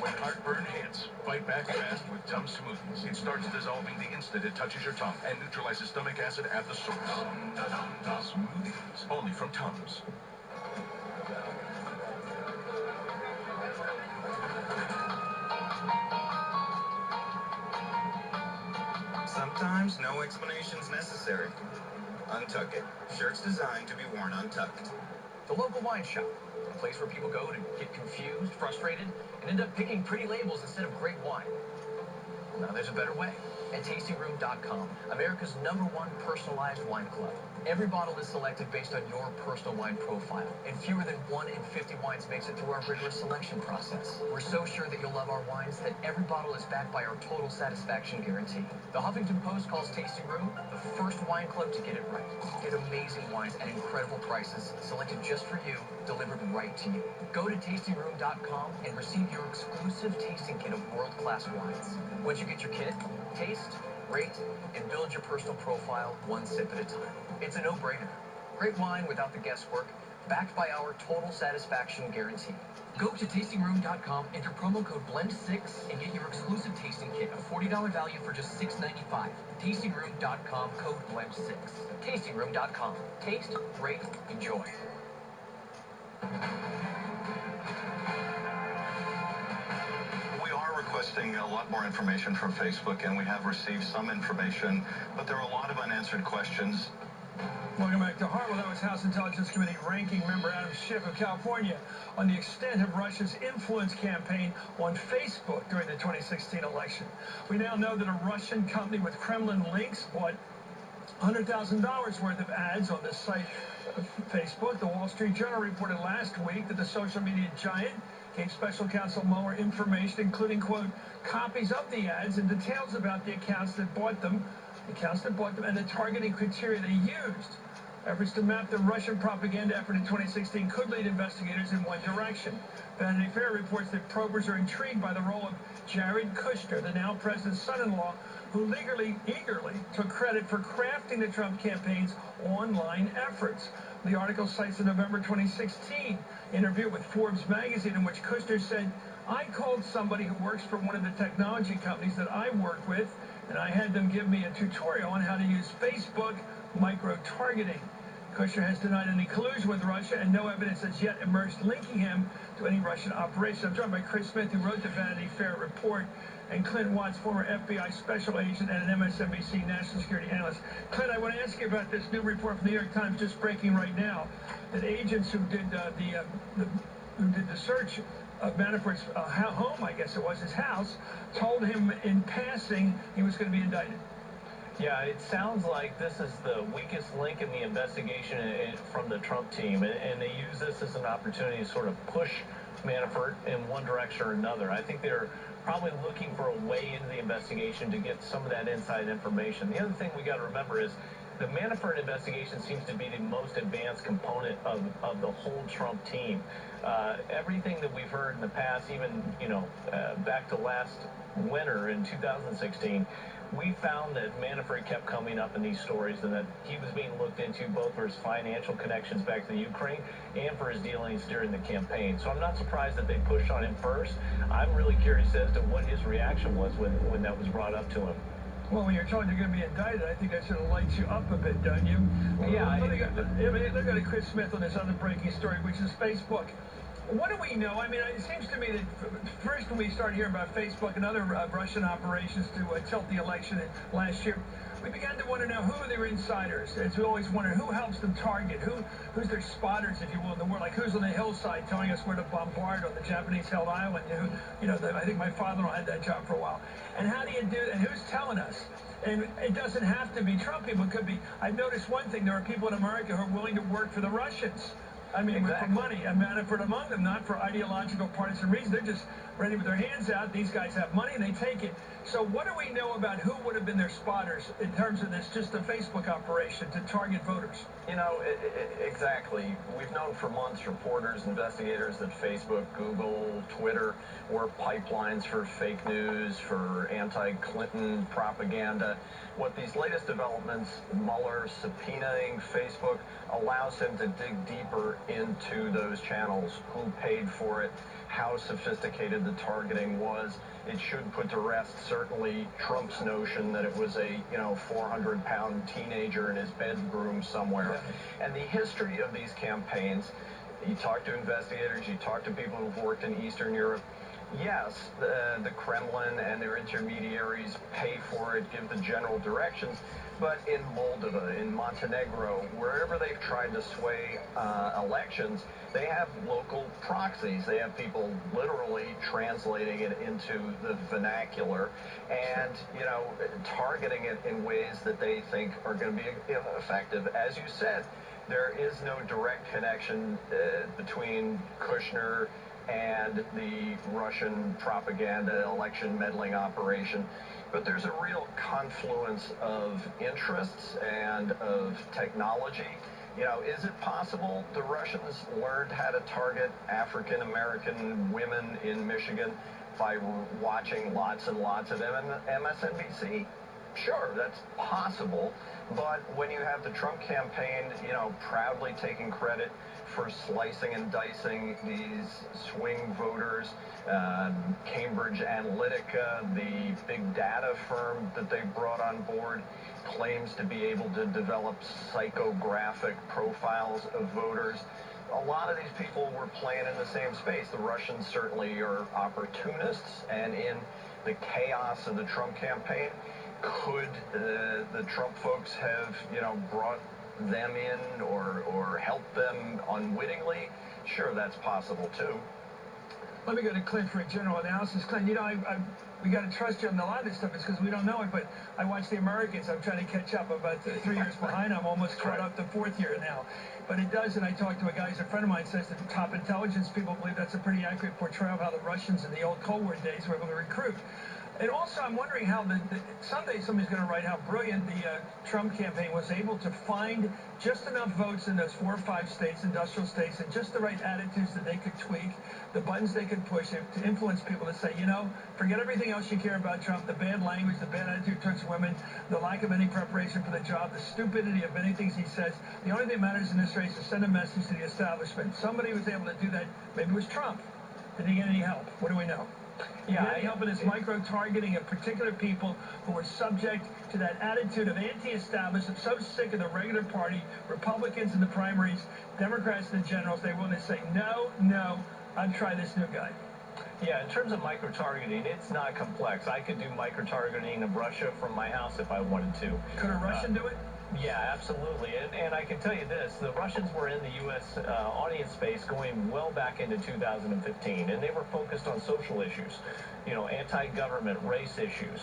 [SPEAKER 5] When heartburn hits, fight back fast with Tums Smoothies. It starts dissolving the instant it touches your tongue and neutralizes stomach acid at the source. Smoothies, only from Tums.
[SPEAKER 13] Sometimes no explanation's necessary. Untuck it. Shirts designed to be worn untucked.
[SPEAKER 8] The local wine shop, a place where people go to get confused, frustrated, and end up picking pretty labels instead of great wine. Now there's a better way. At tastyroom.com, America's #1 personalized wine club. Every bottle is selected based on your personal wine profile, and fewer than 1 in 50 wines makes it through our rigorous selection process. We're so sure that you'll love our wines that every bottle is backed by our total satisfaction guarantee. The Huffington Post calls Tasting Room the first wine club to get it right. Get amazing wines at incredible prices, selected just for you, delivered right to you. Go to tastingroom.com and receive your exclusive tasting kit of world-class wines. Once you get your kit, taste, rate, and build your personal profile one sip at a time. It's a no-brainer. Great wine without the guesswork, backed by our total satisfaction guarantee. Go to tastingroom.com, enter promo code BLEND6, and get your exclusive tasting kit, a $40 value for just $6.95. Tastingroom.com, code BLEND6. Tastingroom.com. Taste, rate, enjoy.
[SPEAKER 13] We are requesting a lot more information from Facebook, and we have received some information, but there are a lot of unanswered questions.
[SPEAKER 7] Welcome back to Harwell. That was House Intelligence Committee Ranking Member Adam Schiff of California on the extent of Russia's influence campaign on Facebook during the 2016 election. We now know that a Russian company with Kremlin links bought $100,000 worth of ads on the site Facebook. The Wall Street Journal reported last week that the social media giant gave special counsel Mueller information, including, quote, copies of the ads and details about the accounts that bought them, and the targeting criteria they used. Efforts to map the Russian propaganda effort in 2016 could lead investigators in one direction. Vanity Fair reports that probers are intrigued by the role of Jared Kushner, the now president's son-in-law, who eagerly took credit for crafting the Trump campaign's online efforts. The article cites a November 2016 interview with Forbes magazine in which Kushner said, I called somebody who works for one of the technology companies that I work with, and I had them give me a tutorial on how to use Facebook micro-targeting. Kushner has denied any collusion with Russia, and no evidence has yet emerged linking him to any Russian operation. I'm joined by Chris Smith, who wrote the Vanity Fair report, and Clint Watts, former FBI special agent and an MSNBC national security analyst. Clint, I want to ask you about this new report from the New York Times just breaking right now, that agents who did the search of Manafort's home, I guess it was his house, told him in passing he was going to be indicted.
[SPEAKER 4] Yeah, it sounds like this is the weakest link in the investigation from the Trump team, and they use this as an opportunity to sort of push Manafort in one direction or another. I think they're probably looking for a way into the investigation to get some of that inside information. The other thing we got to remember is the Manafort investigation seems to be the most advanced component of the whole Trump team. Everything that we've heard in the past, even back to last winter in 2016, we found that Manafort kept coming up in these stories and that he was being looked into both for his financial connections back to the Ukraine and for his dealings during the campaign. So I'm not surprised that they pushed on him first. I'm really curious as to what his reaction was when that was brought up to him.
[SPEAKER 7] Well, when you're told you're going to be indicted, I think that sort of lights you up a bit, don't you?
[SPEAKER 4] Yeah.
[SPEAKER 7] Let's go to Chris Smith on this other breaking story, which is Facebook. What do we know? I mean, it seems to me that first when we started hearing about Facebook and other Russian operations to tilt the election last year, we began to want to know who are their insiders. As we always wonder, who helps them target? Who's their spotters, if you will, in the world? Like who's on the hillside telling us where to bombard on the Japanese-held island? I think my father-in-law had that job for a while. And how do you do? And who's telling us? And it doesn't have to be Trump people. It could be. I've noticed one thing: there are people in America who are willing to work for the Russians. I mean, exactly. For money, and Manafort among them, not for ideological partisan reasons. They're just ready with their hands out. These guys have money, and they take it. So what do we know about who would have been their spotters in terms of this, just the Facebook operation to target voters?
[SPEAKER 8] Exactly. We've known for months, reporters, investigators, that Facebook, Google, Twitter were pipelines for fake news, for anti-Clinton propaganda. What these latest developments, Mueller subpoenaing Facebook, allows him to dig deeper into those channels, who paid for it, how sophisticated the targeting was. It should put to rest certainly Trump's notion that it was a 400-pound teenager in his bedroom somewhere. Yeah. And the history of these campaigns, you talk to investigators, you talk to people who've worked in Eastern Europe,
[SPEAKER 14] yes, the Kremlin and their intermediaries pay for it, give the general directions, but in Moldova, in Montenegro, wherever they've tried to sway elections, they have local proxies. They have people literally translating it into the vernacular and, targeting it in ways that they think are going to be effective. As you said, there is no direct connection between Kushner and the Russian propaganda election meddling operation. But there's a real confluence of interests and of technology. Is it possible the Russians learned how to target African American women in Michigan by watching lots and lots of MSNBC? Sure, that's possible. But when you have the Trump campaign, proudly taking credit for slicing and dicing these swing voters, Cambridge Analytica, the big data firm that they brought on board, claims to be able to develop psychographic profiles of voters. A lot of these people were playing in the same space. The Russians certainly are opportunists, and in the chaos of the Trump campaign, could the Trump folks have, brought them in or helped them unwittingly? Sure, that's possible too.
[SPEAKER 7] Let me go to Clint for a general analysis. Clint, we got to trust you on a lot of this stuff. It's because we don't know it, but I watch the Americans. I'm trying to catch up. I'm about 3 years behind. I'm almost caught up to fourth year now. But it does, and I talked to a guy who's a friend of mine, says that top intelligence people believe that's a pretty accurate portrayal of how the Russians in the old Cold War days were able to recruit. And also, I'm wondering how someday somebody's going to write how brilliant the Trump campaign was able to find just enough votes in those 4 or 5 states, industrial states, and just the right attitudes that they could tweak, the buttons they could push to influence people to say, forget everything else you care about Trump, the bad language, the bad attitude towards women, the lack of any preparation for the job, the stupidity of many things he says. The only thing that matters in this race is to send a message to the establishment. Somebody was able to do that. Maybe it was Trump. Did he get any help? What do we know? Yeah, helping is micro-targeting of particular people who are subject to that attitude of anti-establishment, so sick of the regular party, Republicans in the primaries, Democrats in the generals, they want to say, no, I'd try this new guy.
[SPEAKER 4] Yeah, in terms of micro-targeting, it's not complex. I could do micro-targeting of Russia from my house if I wanted to.
[SPEAKER 7] Could a Russian do it?
[SPEAKER 4] Yeah, absolutely. And I can tell you this, the Russians were in the U.S. Audience space going well back into 2015, and they were focused on social issues, anti-government, race issues.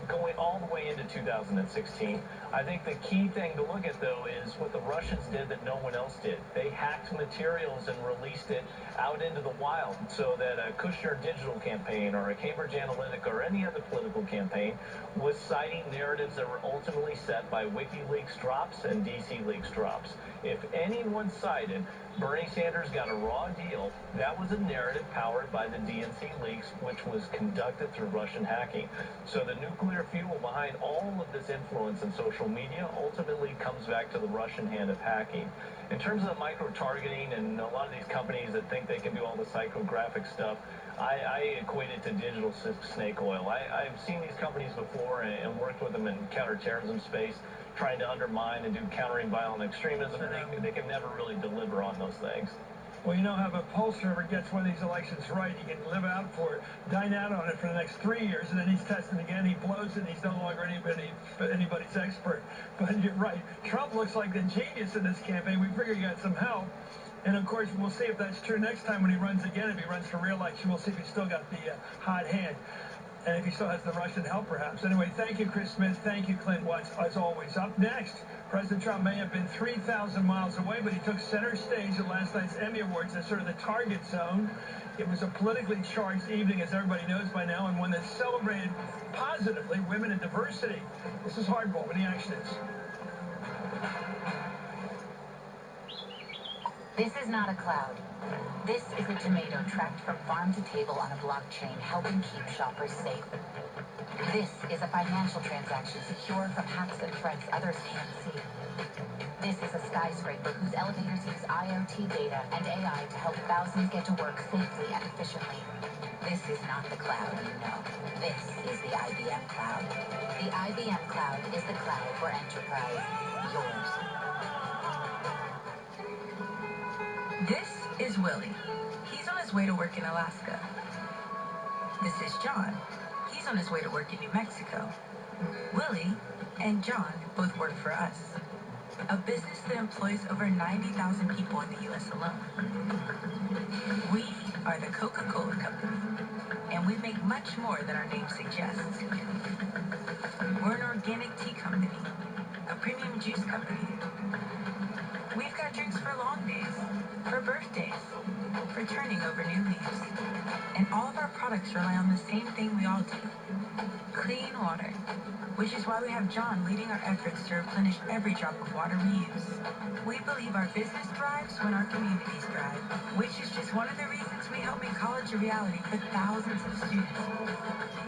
[SPEAKER 4] Going all the way into 2016. I think the key thing to look at, though, is what the Russians did that no one else did. They hacked materials and released it out into the wild so that a Kushner digital campaign or a Cambridge Analytica or any other political campaign was citing narratives that were ultimately set by WikiLeaks drops and DC Leaks drops. If anyone cited Bernie Sanders got a raw deal, that was a narrative powered by the DNC leaks, which was conducted through Russian hacking. So the nuclear fuel behind all of this influence in social media ultimately comes back to the Russian hand of hacking. In terms of the micro-targeting and a lot of these companies that think they can do all the psychographic stuff, I equate it to digital snake oil. I've seen these companies before and worked with them in counterterrorism space, trying to undermine and do countering violent extremism, and they can never really deliver on those things.
[SPEAKER 7] Well, how if a pollster ever gets one of these elections right, he can live out for it, dine out on it for the next 3 years, and then he's tested again, he blows it, and he's no longer anybody's expert. But you're right. Trump looks like the genius in this campaign. We figure he got some help. And, of course, we'll see if that's true next time when he runs again. If he runs for re-election, we'll see if he's still got the hot hand. And if he still has the Russian help, perhaps. Anyway, thank you, Chris Smith. Thank you, Clint Watts, as always. Up next, President Trump may have been 3,000 miles away, but he took center stage at last night's Emmy Awards as sort of the target zone. It was a politically charged evening, as everybody knows by now, and one that celebrated positively women and diversity. This is Hardball with the action is.
[SPEAKER 15] This is not a cloud. This is a tomato tracked from farm to table on a blockchain, helping keep shoppers safe. This is a financial transaction secure from hacks and threats others can't see. This is a skyscraper whose elevators use IoT data and AI to help thousands get to work safely and efficiently. This is not the cloud you know. This is the IBM cloud. The IBM cloud is the cloud for enterprise. Yours.
[SPEAKER 16] This is Willie. He's on his way to work in Alaska. This is John. He's on his way to work in New Mexico. Willie and John both work for us, a business that employs over 90,000 people in the U.S. alone. We are the Coca-Cola Company, and we make much more than our name suggests. We're an organic tea company, a premium juice company. We've got drinks for long days, for birthdays, for turning over new leaves. And all of our products rely on the same thing we all do, clean water, which is why we have John leading our efforts to replenish every drop of water we use. We believe our business thrives when our communities thrive, which is just one of the reasons we help make college a reality for thousands of students.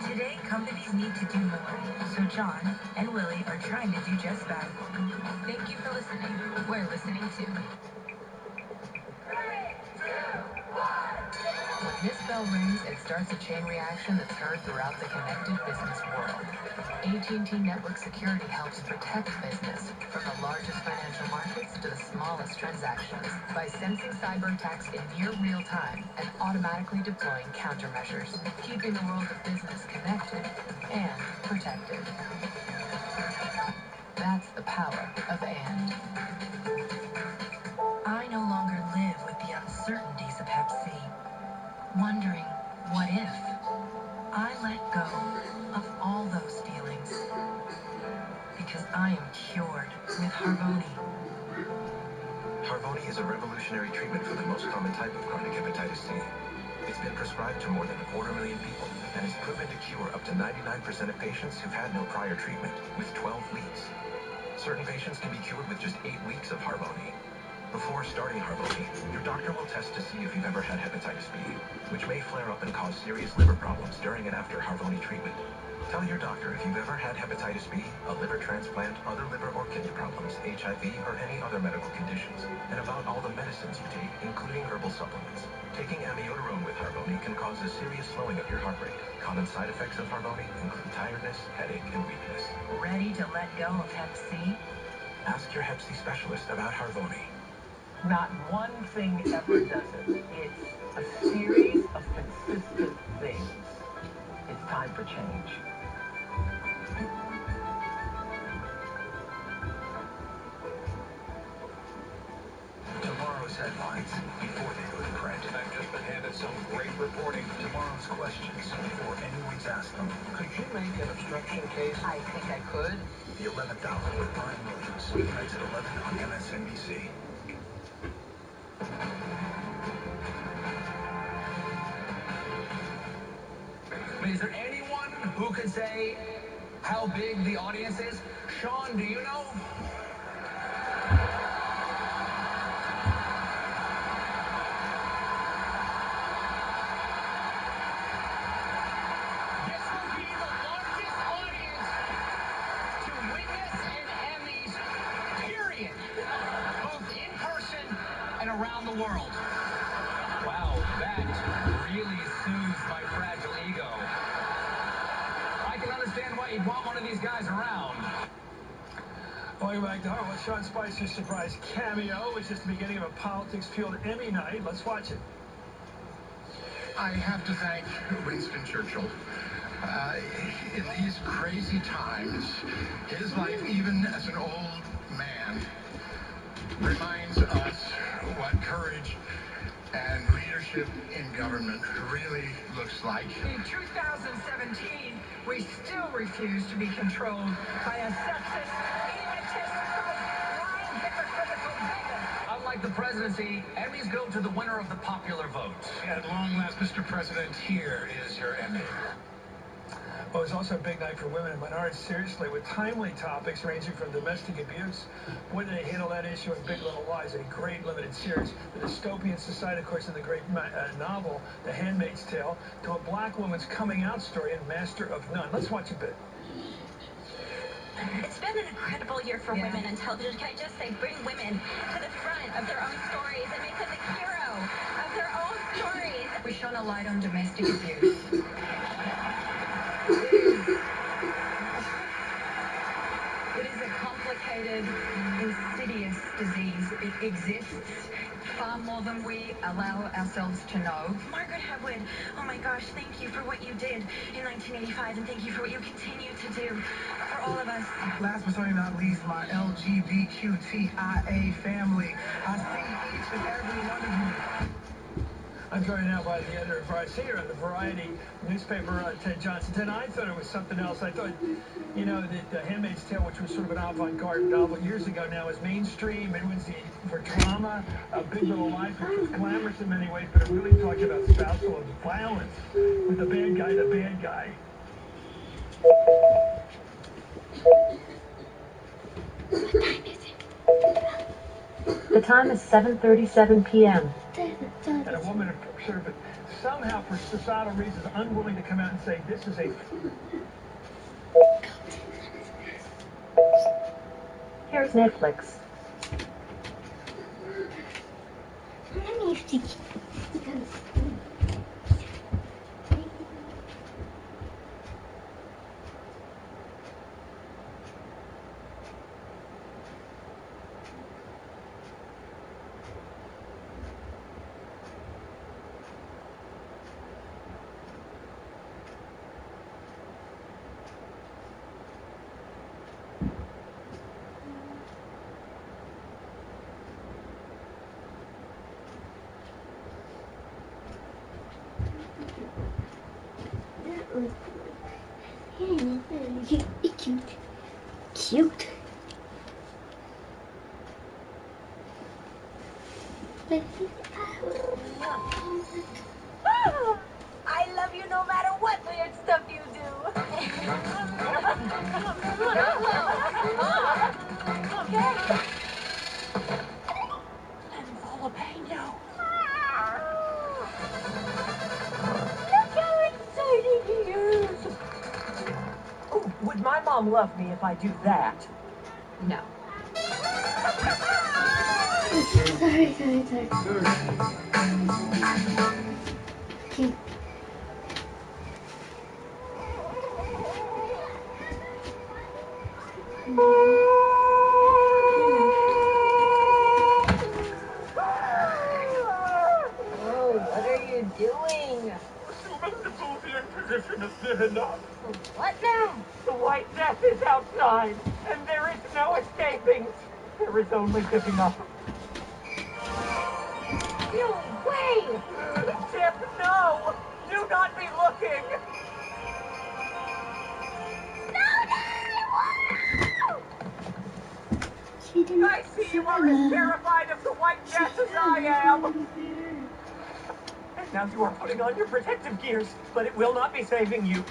[SPEAKER 16] Today, companies need to do more, so John and Willie are trying to do just that. Thank you for listening. We're listening too.
[SPEAKER 15] When this bell rings, it starts a chain reaction that's heard throughout the connected business world. AT&T Network Security helps protect business from the largest financial markets to the smallest transactions by sensing cyber attacks in near real time and automatically deploying countermeasures, keeping the world of business connected and protected. That's the power of "and". I no longer live with the uncertainties of Hep C, wondering, what if? I let go of all those feelings because I am cured with Harvoni.
[SPEAKER 5] Harvoni is a revolutionary treatment for the most common type of chronic hepatitis C. It's been prescribed to more than 250,000 people and is proven to cure up to 99% of patients who've had no prior treatment with 12 weeks. Certain patients can be cured with just 8 weeks of Harvoni. Before starting Harvoni, your doctor will test to see if you've ever had hepatitis B, which may flare up and cause serious liver problems during and after Harvoni treatment. Tell your doctor if you've ever had hepatitis B, a liver transplant, other liver or kidney problems, HIV, or any other medical conditions, and about all the medicines you take, including herbal supplements. Taking amiodarone with Harvoni can cause a serious slowing of your heart rate. Common side effects of Harvoni include tiredness, headache, and weakness.
[SPEAKER 16] Ready to let go of Hep C?
[SPEAKER 5] Ask your Hep C specialist about Harvoni.
[SPEAKER 17] Not one thing ever does it. It's a series of consistent things. It's time for change.
[SPEAKER 18] Tomorrow's headlines before they go to print. I've just been handed some great reporting. Tomorrow's questions before anyone's asked them. Could you make an obstruction case?
[SPEAKER 16] I think I could.
[SPEAKER 18] The 11th Hour with Brian Williams. Weeknights at 11 on MSNBC.
[SPEAKER 19] Is there anyone who could say how big the audience is? Sean, do you know? This will be the largest audience to witness an Emmys, period. Both in person and around the world. Wow, that really soothes my fragile ego. I can understand why you'd want one of these guys around.
[SPEAKER 7] Welcome back to Harvard. Sean Spicer's surprise cameo, which is the beginning of a politics-fueled Emmy night. Let's watch it.
[SPEAKER 20] I have to thank Winston Churchill. In these crazy times, his life, even as an old man, reminds us what courage and leadership in government really looks like.
[SPEAKER 9] In 2017, we still refuse to be controlled by a sexist, elitist, lying, hypocritical bigot.
[SPEAKER 19] Unlike the presidency, Emmys go to the winner of the popular vote.
[SPEAKER 20] At long last, Mr. President, here is your Emmy.
[SPEAKER 7] Well, it was also a big night for women and minorities, seriously, with timely topics ranging from domestic abuse. Boy, did they handle that issue in Big Little Lies, a great limited series. The dystopian society, of course, in the great novel, The Handmaid's Tale, to a black woman's coming out story in Master of None. Let's watch a bit.
[SPEAKER 21] It's been an incredible year for women in television. Can I just say, bring women to the front of their own stories and make them the hero of their own stories.
[SPEAKER 9] We shone a light on domestic abuse. It is a complicated, insidious disease. It exists
[SPEAKER 16] far more than we allow ourselves to know.
[SPEAKER 21] Margaret Hepwood, oh my gosh, thank you for what you did in 1985, and thank you for what you continue to do for all of us.
[SPEAKER 12] Last but certainly not least, my LGBTQIA family. I see each and every one of you.
[SPEAKER 7] I'm joined now by the editor of Variety, senior at the Variety newspaper, Ted Johnson. Ted, I thought it was something else. I thought, you know, that Handmaid's Tale, which was sort of an avant-garde novel years ago, now is mainstream. It was for drama, A Big Little Life, which was glamorous in many ways, but it really talked about spousal violence with the bad guy.
[SPEAKER 2] The time is 7:37 p.m.
[SPEAKER 7] And a woman sort of somehow, for societal reasons, unwilling to come out and say this is a...
[SPEAKER 2] Here's Netflix.
[SPEAKER 22] Cute.
[SPEAKER 21] I love you no matter what weird stuff you do. Okay. I'm full of pain now. Look how exciting he is.
[SPEAKER 17] Oh, would my mom love me if I do that?
[SPEAKER 21] No.
[SPEAKER 22] Sorry. Okay.
[SPEAKER 21] Oh, what are you doing?
[SPEAKER 7] Position of sitting up.
[SPEAKER 21] What now?
[SPEAKER 17] The White Death is outside, and there is no escaping. There is only giving up.
[SPEAKER 21] No way!
[SPEAKER 17] Tip, no! Do not be looking! I see you are as terrified of the White Death as I am! And now you are putting on your protective gears, but it will not be saving you.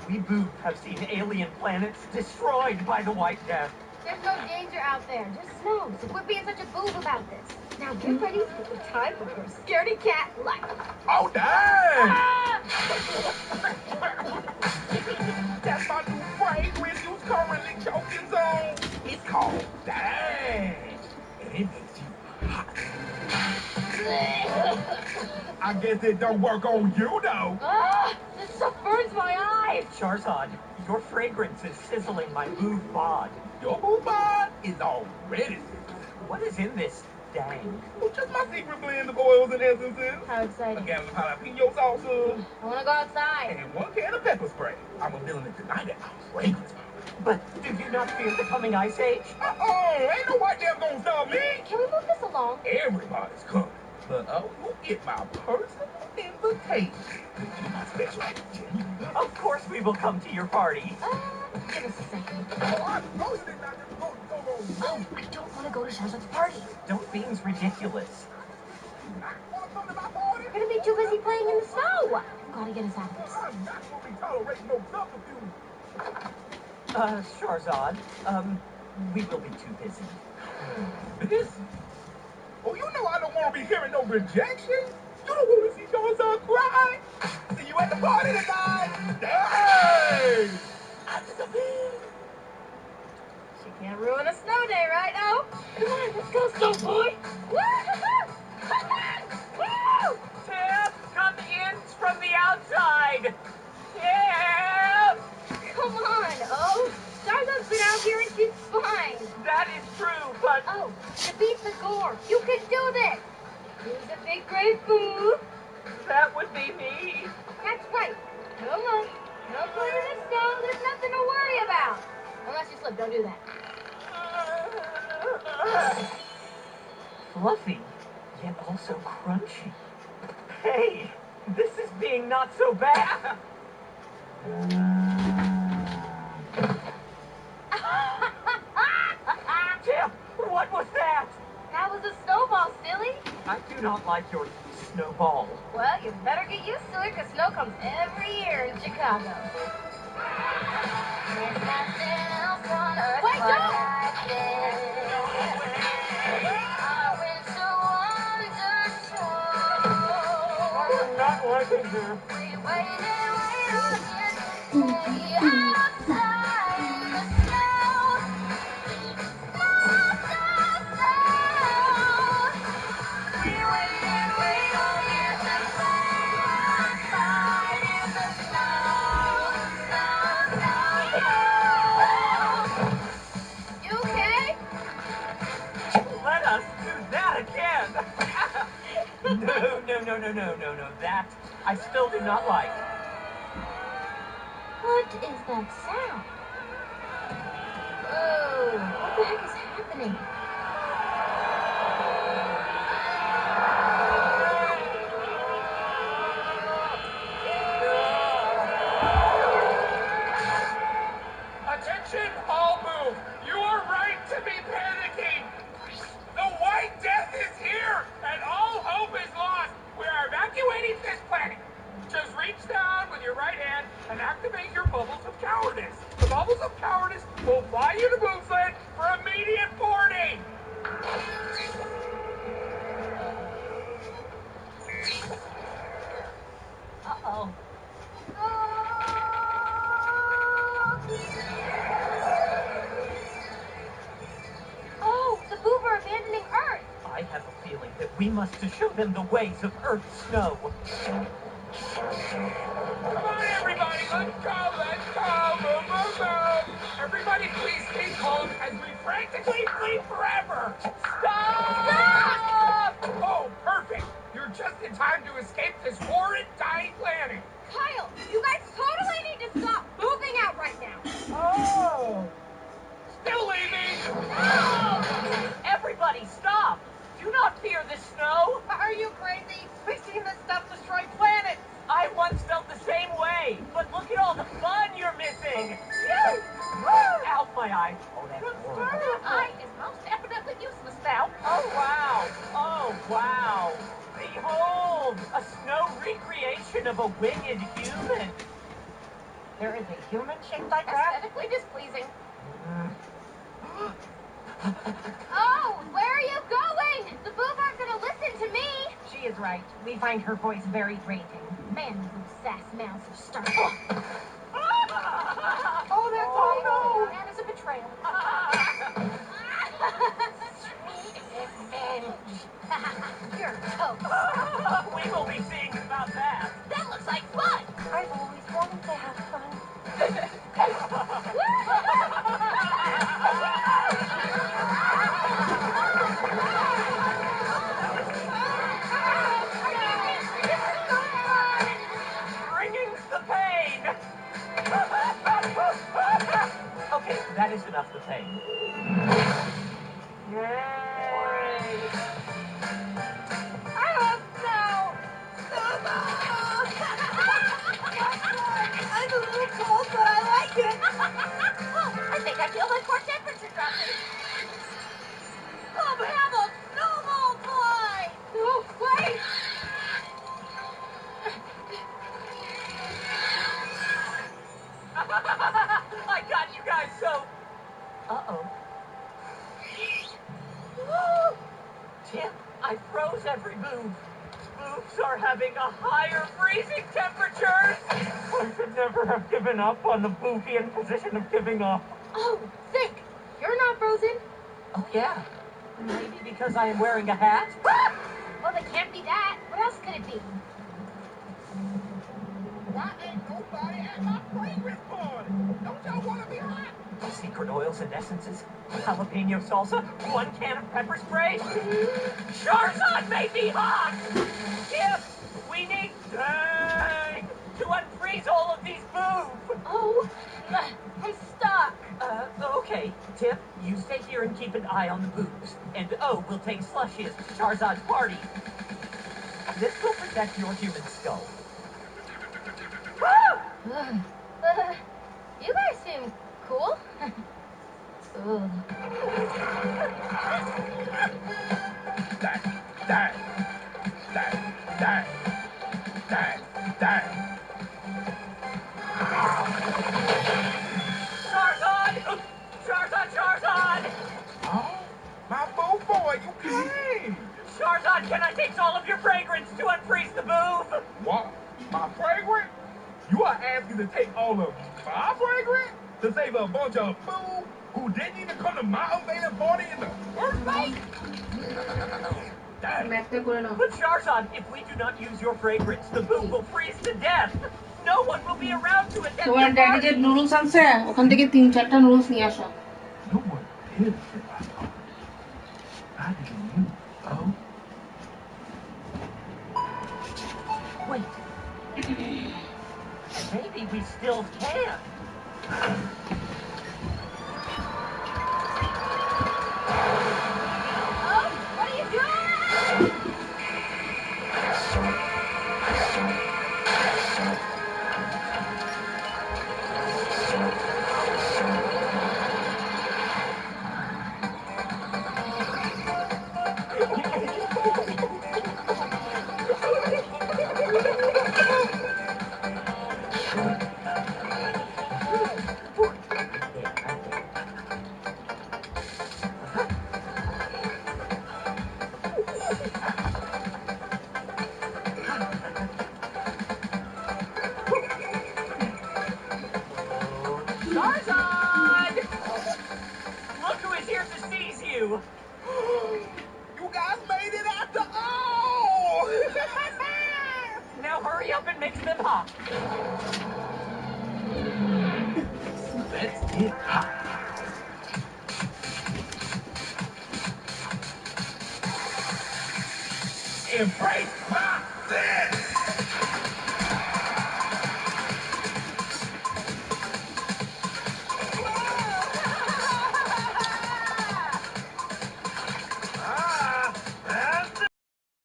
[SPEAKER 17] We Boob have seen alien planets destroyed by the White Death.
[SPEAKER 23] There's no danger out there, just snow. So quit being such a boob about this. Now get ready for the time of your scaredy cat life.
[SPEAKER 11] Oh, dang!
[SPEAKER 19] That's my new fragrance you currently choking on. It's called Dang. And it makes you hot. I guess it don't work on you, though.
[SPEAKER 23] This stuff burns my eyes.
[SPEAKER 17] Charizard, your fragrance is sizzling my Boob bod.
[SPEAKER 19] Your boob bod is already sizzling.
[SPEAKER 17] What is in this Dang?
[SPEAKER 19] Well, just my secret blend of oils and essences.
[SPEAKER 23] How exciting.
[SPEAKER 19] A gallon of jalapeno salsa.
[SPEAKER 23] I want to go outside.
[SPEAKER 19] And 1 can of pepper spray. I'm revealing it tonight at my fragrance bar.
[SPEAKER 17] But do you not fear the coming ice age?
[SPEAKER 19] Ain't no white damn gonna stop me.
[SPEAKER 23] Can we move this along?
[SPEAKER 19] Everybody's coming. But you get my personal invitation to my special agent.
[SPEAKER 17] Of course we will come to your party.
[SPEAKER 23] Give us a second.
[SPEAKER 19] Oh, I know you did not just go.
[SPEAKER 23] Oh, I don't want to go to Charizard's party.
[SPEAKER 17] Don't being's ridiculous.
[SPEAKER 23] We're gonna be too busy playing in the snow. Gotta get us out of this.
[SPEAKER 19] I'm not gonna be tolerating no subterfuge.
[SPEAKER 17] Charizard, we will be too busy.
[SPEAKER 19] Busy? Oh, you know I don't want to be hearing no rejection. You don't want to see Charizard cry. See you at the party tonight. Hey! I disappeared.
[SPEAKER 23] She can't ruin a snow day, right now? Come on, let's go, snow boy.
[SPEAKER 17] Tim, come in from the outside. Tim!
[SPEAKER 23] Come on, oh. Charizard's been out here and she's fine.
[SPEAKER 17] That is true, but...
[SPEAKER 23] Oh, you beat the gore. You can do this. stray food?
[SPEAKER 17] That would be me.
[SPEAKER 23] That's right. Come on. No playing in the snow. There's nothing to worry about. Unless you slip, don't do that.
[SPEAKER 17] Fluffy, yet also crunchy. Hey, this is being not so bad. Tim, what was that?
[SPEAKER 23] That was a snowball, silly.
[SPEAKER 17] I do not like your snowball.
[SPEAKER 23] Well, you better get used to it, because snow comes every year in Chicago. Wait, don't!
[SPEAKER 17] I'm not liking her.
[SPEAKER 23] You okay?
[SPEAKER 17] Let us do that again. No. That I still do not like.
[SPEAKER 23] What is that sound? Oh, what the heck is happening?
[SPEAKER 7] Attention, all move. You are right to be panicking. The White Death is here, and all hope is lost. We are evacuating this planet. Just reach down with your right hand and activate your bubbles of cowardice. The bubbles of cowardice will fly you to movement for immediate boarding.
[SPEAKER 17] Uh-oh.
[SPEAKER 23] Oh, the Boob are abandoning Earth.
[SPEAKER 17] I have a feeling that we must show them the ways of Earth's snow.
[SPEAKER 7] Come on, everybody, let's go. Move. Everybody, please stay calm as we frantically flee forever. Stop! Oh, perfect. You're just in time to escape this horrid, dying planet.
[SPEAKER 23] Kyle, you guys totally need to stop moving out right now.
[SPEAKER 7] Oh. Still leaving.
[SPEAKER 23] No!
[SPEAKER 17] Everybody, stop! Do not fear the snow.
[SPEAKER 23] Are you crazy?
[SPEAKER 17] We've seen this stuff destroy planets. I once felt the same way, but look at all the fun you're missing. Ow, my eye. Oh, that's horrible.
[SPEAKER 23] That eye is most definitely useless now.
[SPEAKER 17] Oh, wow. Behold, a snow recreation of a winged human. There is a human shaped like that?
[SPEAKER 23] Aesthetically displeasing. Oh, where are you going? The Boob aren't going to listen to me.
[SPEAKER 17] She is right. We find her voice very grating.
[SPEAKER 23] Man, those sass mouths are starting.
[SPEAKER 17] Oh, that's awful.
[SPEAKER 23] That is a betrayal. Sweet revenge. You're toast.
[SPEAKER 17] We will be seeing about that.
[SPEAKER 23] That looks like fun.
[SPEAKER 17] I've always wanted to have fun. Bringing the pain. Okay, that is enough the pain. Yay!
[SPEAKER 23] I love snow.
[SPEAKER 17] I'm a little cold, but I like it.
[SPEAKER 23] I think I feel my core temperature dropping. Come have a snowball fight. No, wait.
[SPEAKER 17] I got you guys so... Uh-oh. Tim, I froze every boob. Boobs are having a higher freezing temperatures. I should never have given up on the boobian position of giving up.
[SPEAKER 23] Oh, think. You're not frozen.
[SPEAKER 17] Oh, yeah. Maybe because I am wearing a hat?
[SPEAKER 23] Well, it can't be that. What else could it be?
[SPEAKER 11] Why ain't nobody at my progress party? Don't y'all want to be hot?
[SPEAKER 17] Secret oils and essences, jalapeno salsa, 1 can of pepper spray. Charizard made me hot! Tip, we need dang to unfreeze all of these boobs.
[SPEAKER 23] Oh, I'm stuck.
[SPEAKER 17] Okay. Tip, you stay here and keep an eye on the boobs. And we'll take slushies to Charizard's party. This will protect your human skull.
[SPEAKER 23] You guys seem cool. Ugh.
[SPEAKER 17] Charizard! Charizard!
[SPEAKER 1] Oh, my boo boy, you came!
[SPEAKER 17] Charizard, can I taste all of your fragrance to unfreeze the boob?
[SPEAKER 1] What? My fragrance? You are asking to take all of my fragrance? To save a bunch of fools who didn't even come to my unveiling party in the first place?
[SPEAKER 17] But Charizard, if we do not use your fragrance, the boob will freeze to death. No one will be around to attend
[SPEAKER 3] তোমার
[SPEAKER 17] the
[SPEAKER 3] daddy
[SPEAKER 17] party.
[SPEAKER 3] যে noodles আনছে ওখান থেকে 3-4টা noodles নিয়ে আসো
[SPEAKER 17] Wait. Maybe we still can.
[SPEAKER 23] Oh, what are you doing?
[SPEAKER 17] Charizard! Look who is here to seize you.
[SPEAKER 1] You guys made it after all!
[SPEAKER 17] Now hurry up and mix them hot.
[SPEAKER 1] Let's get hot. Embrace my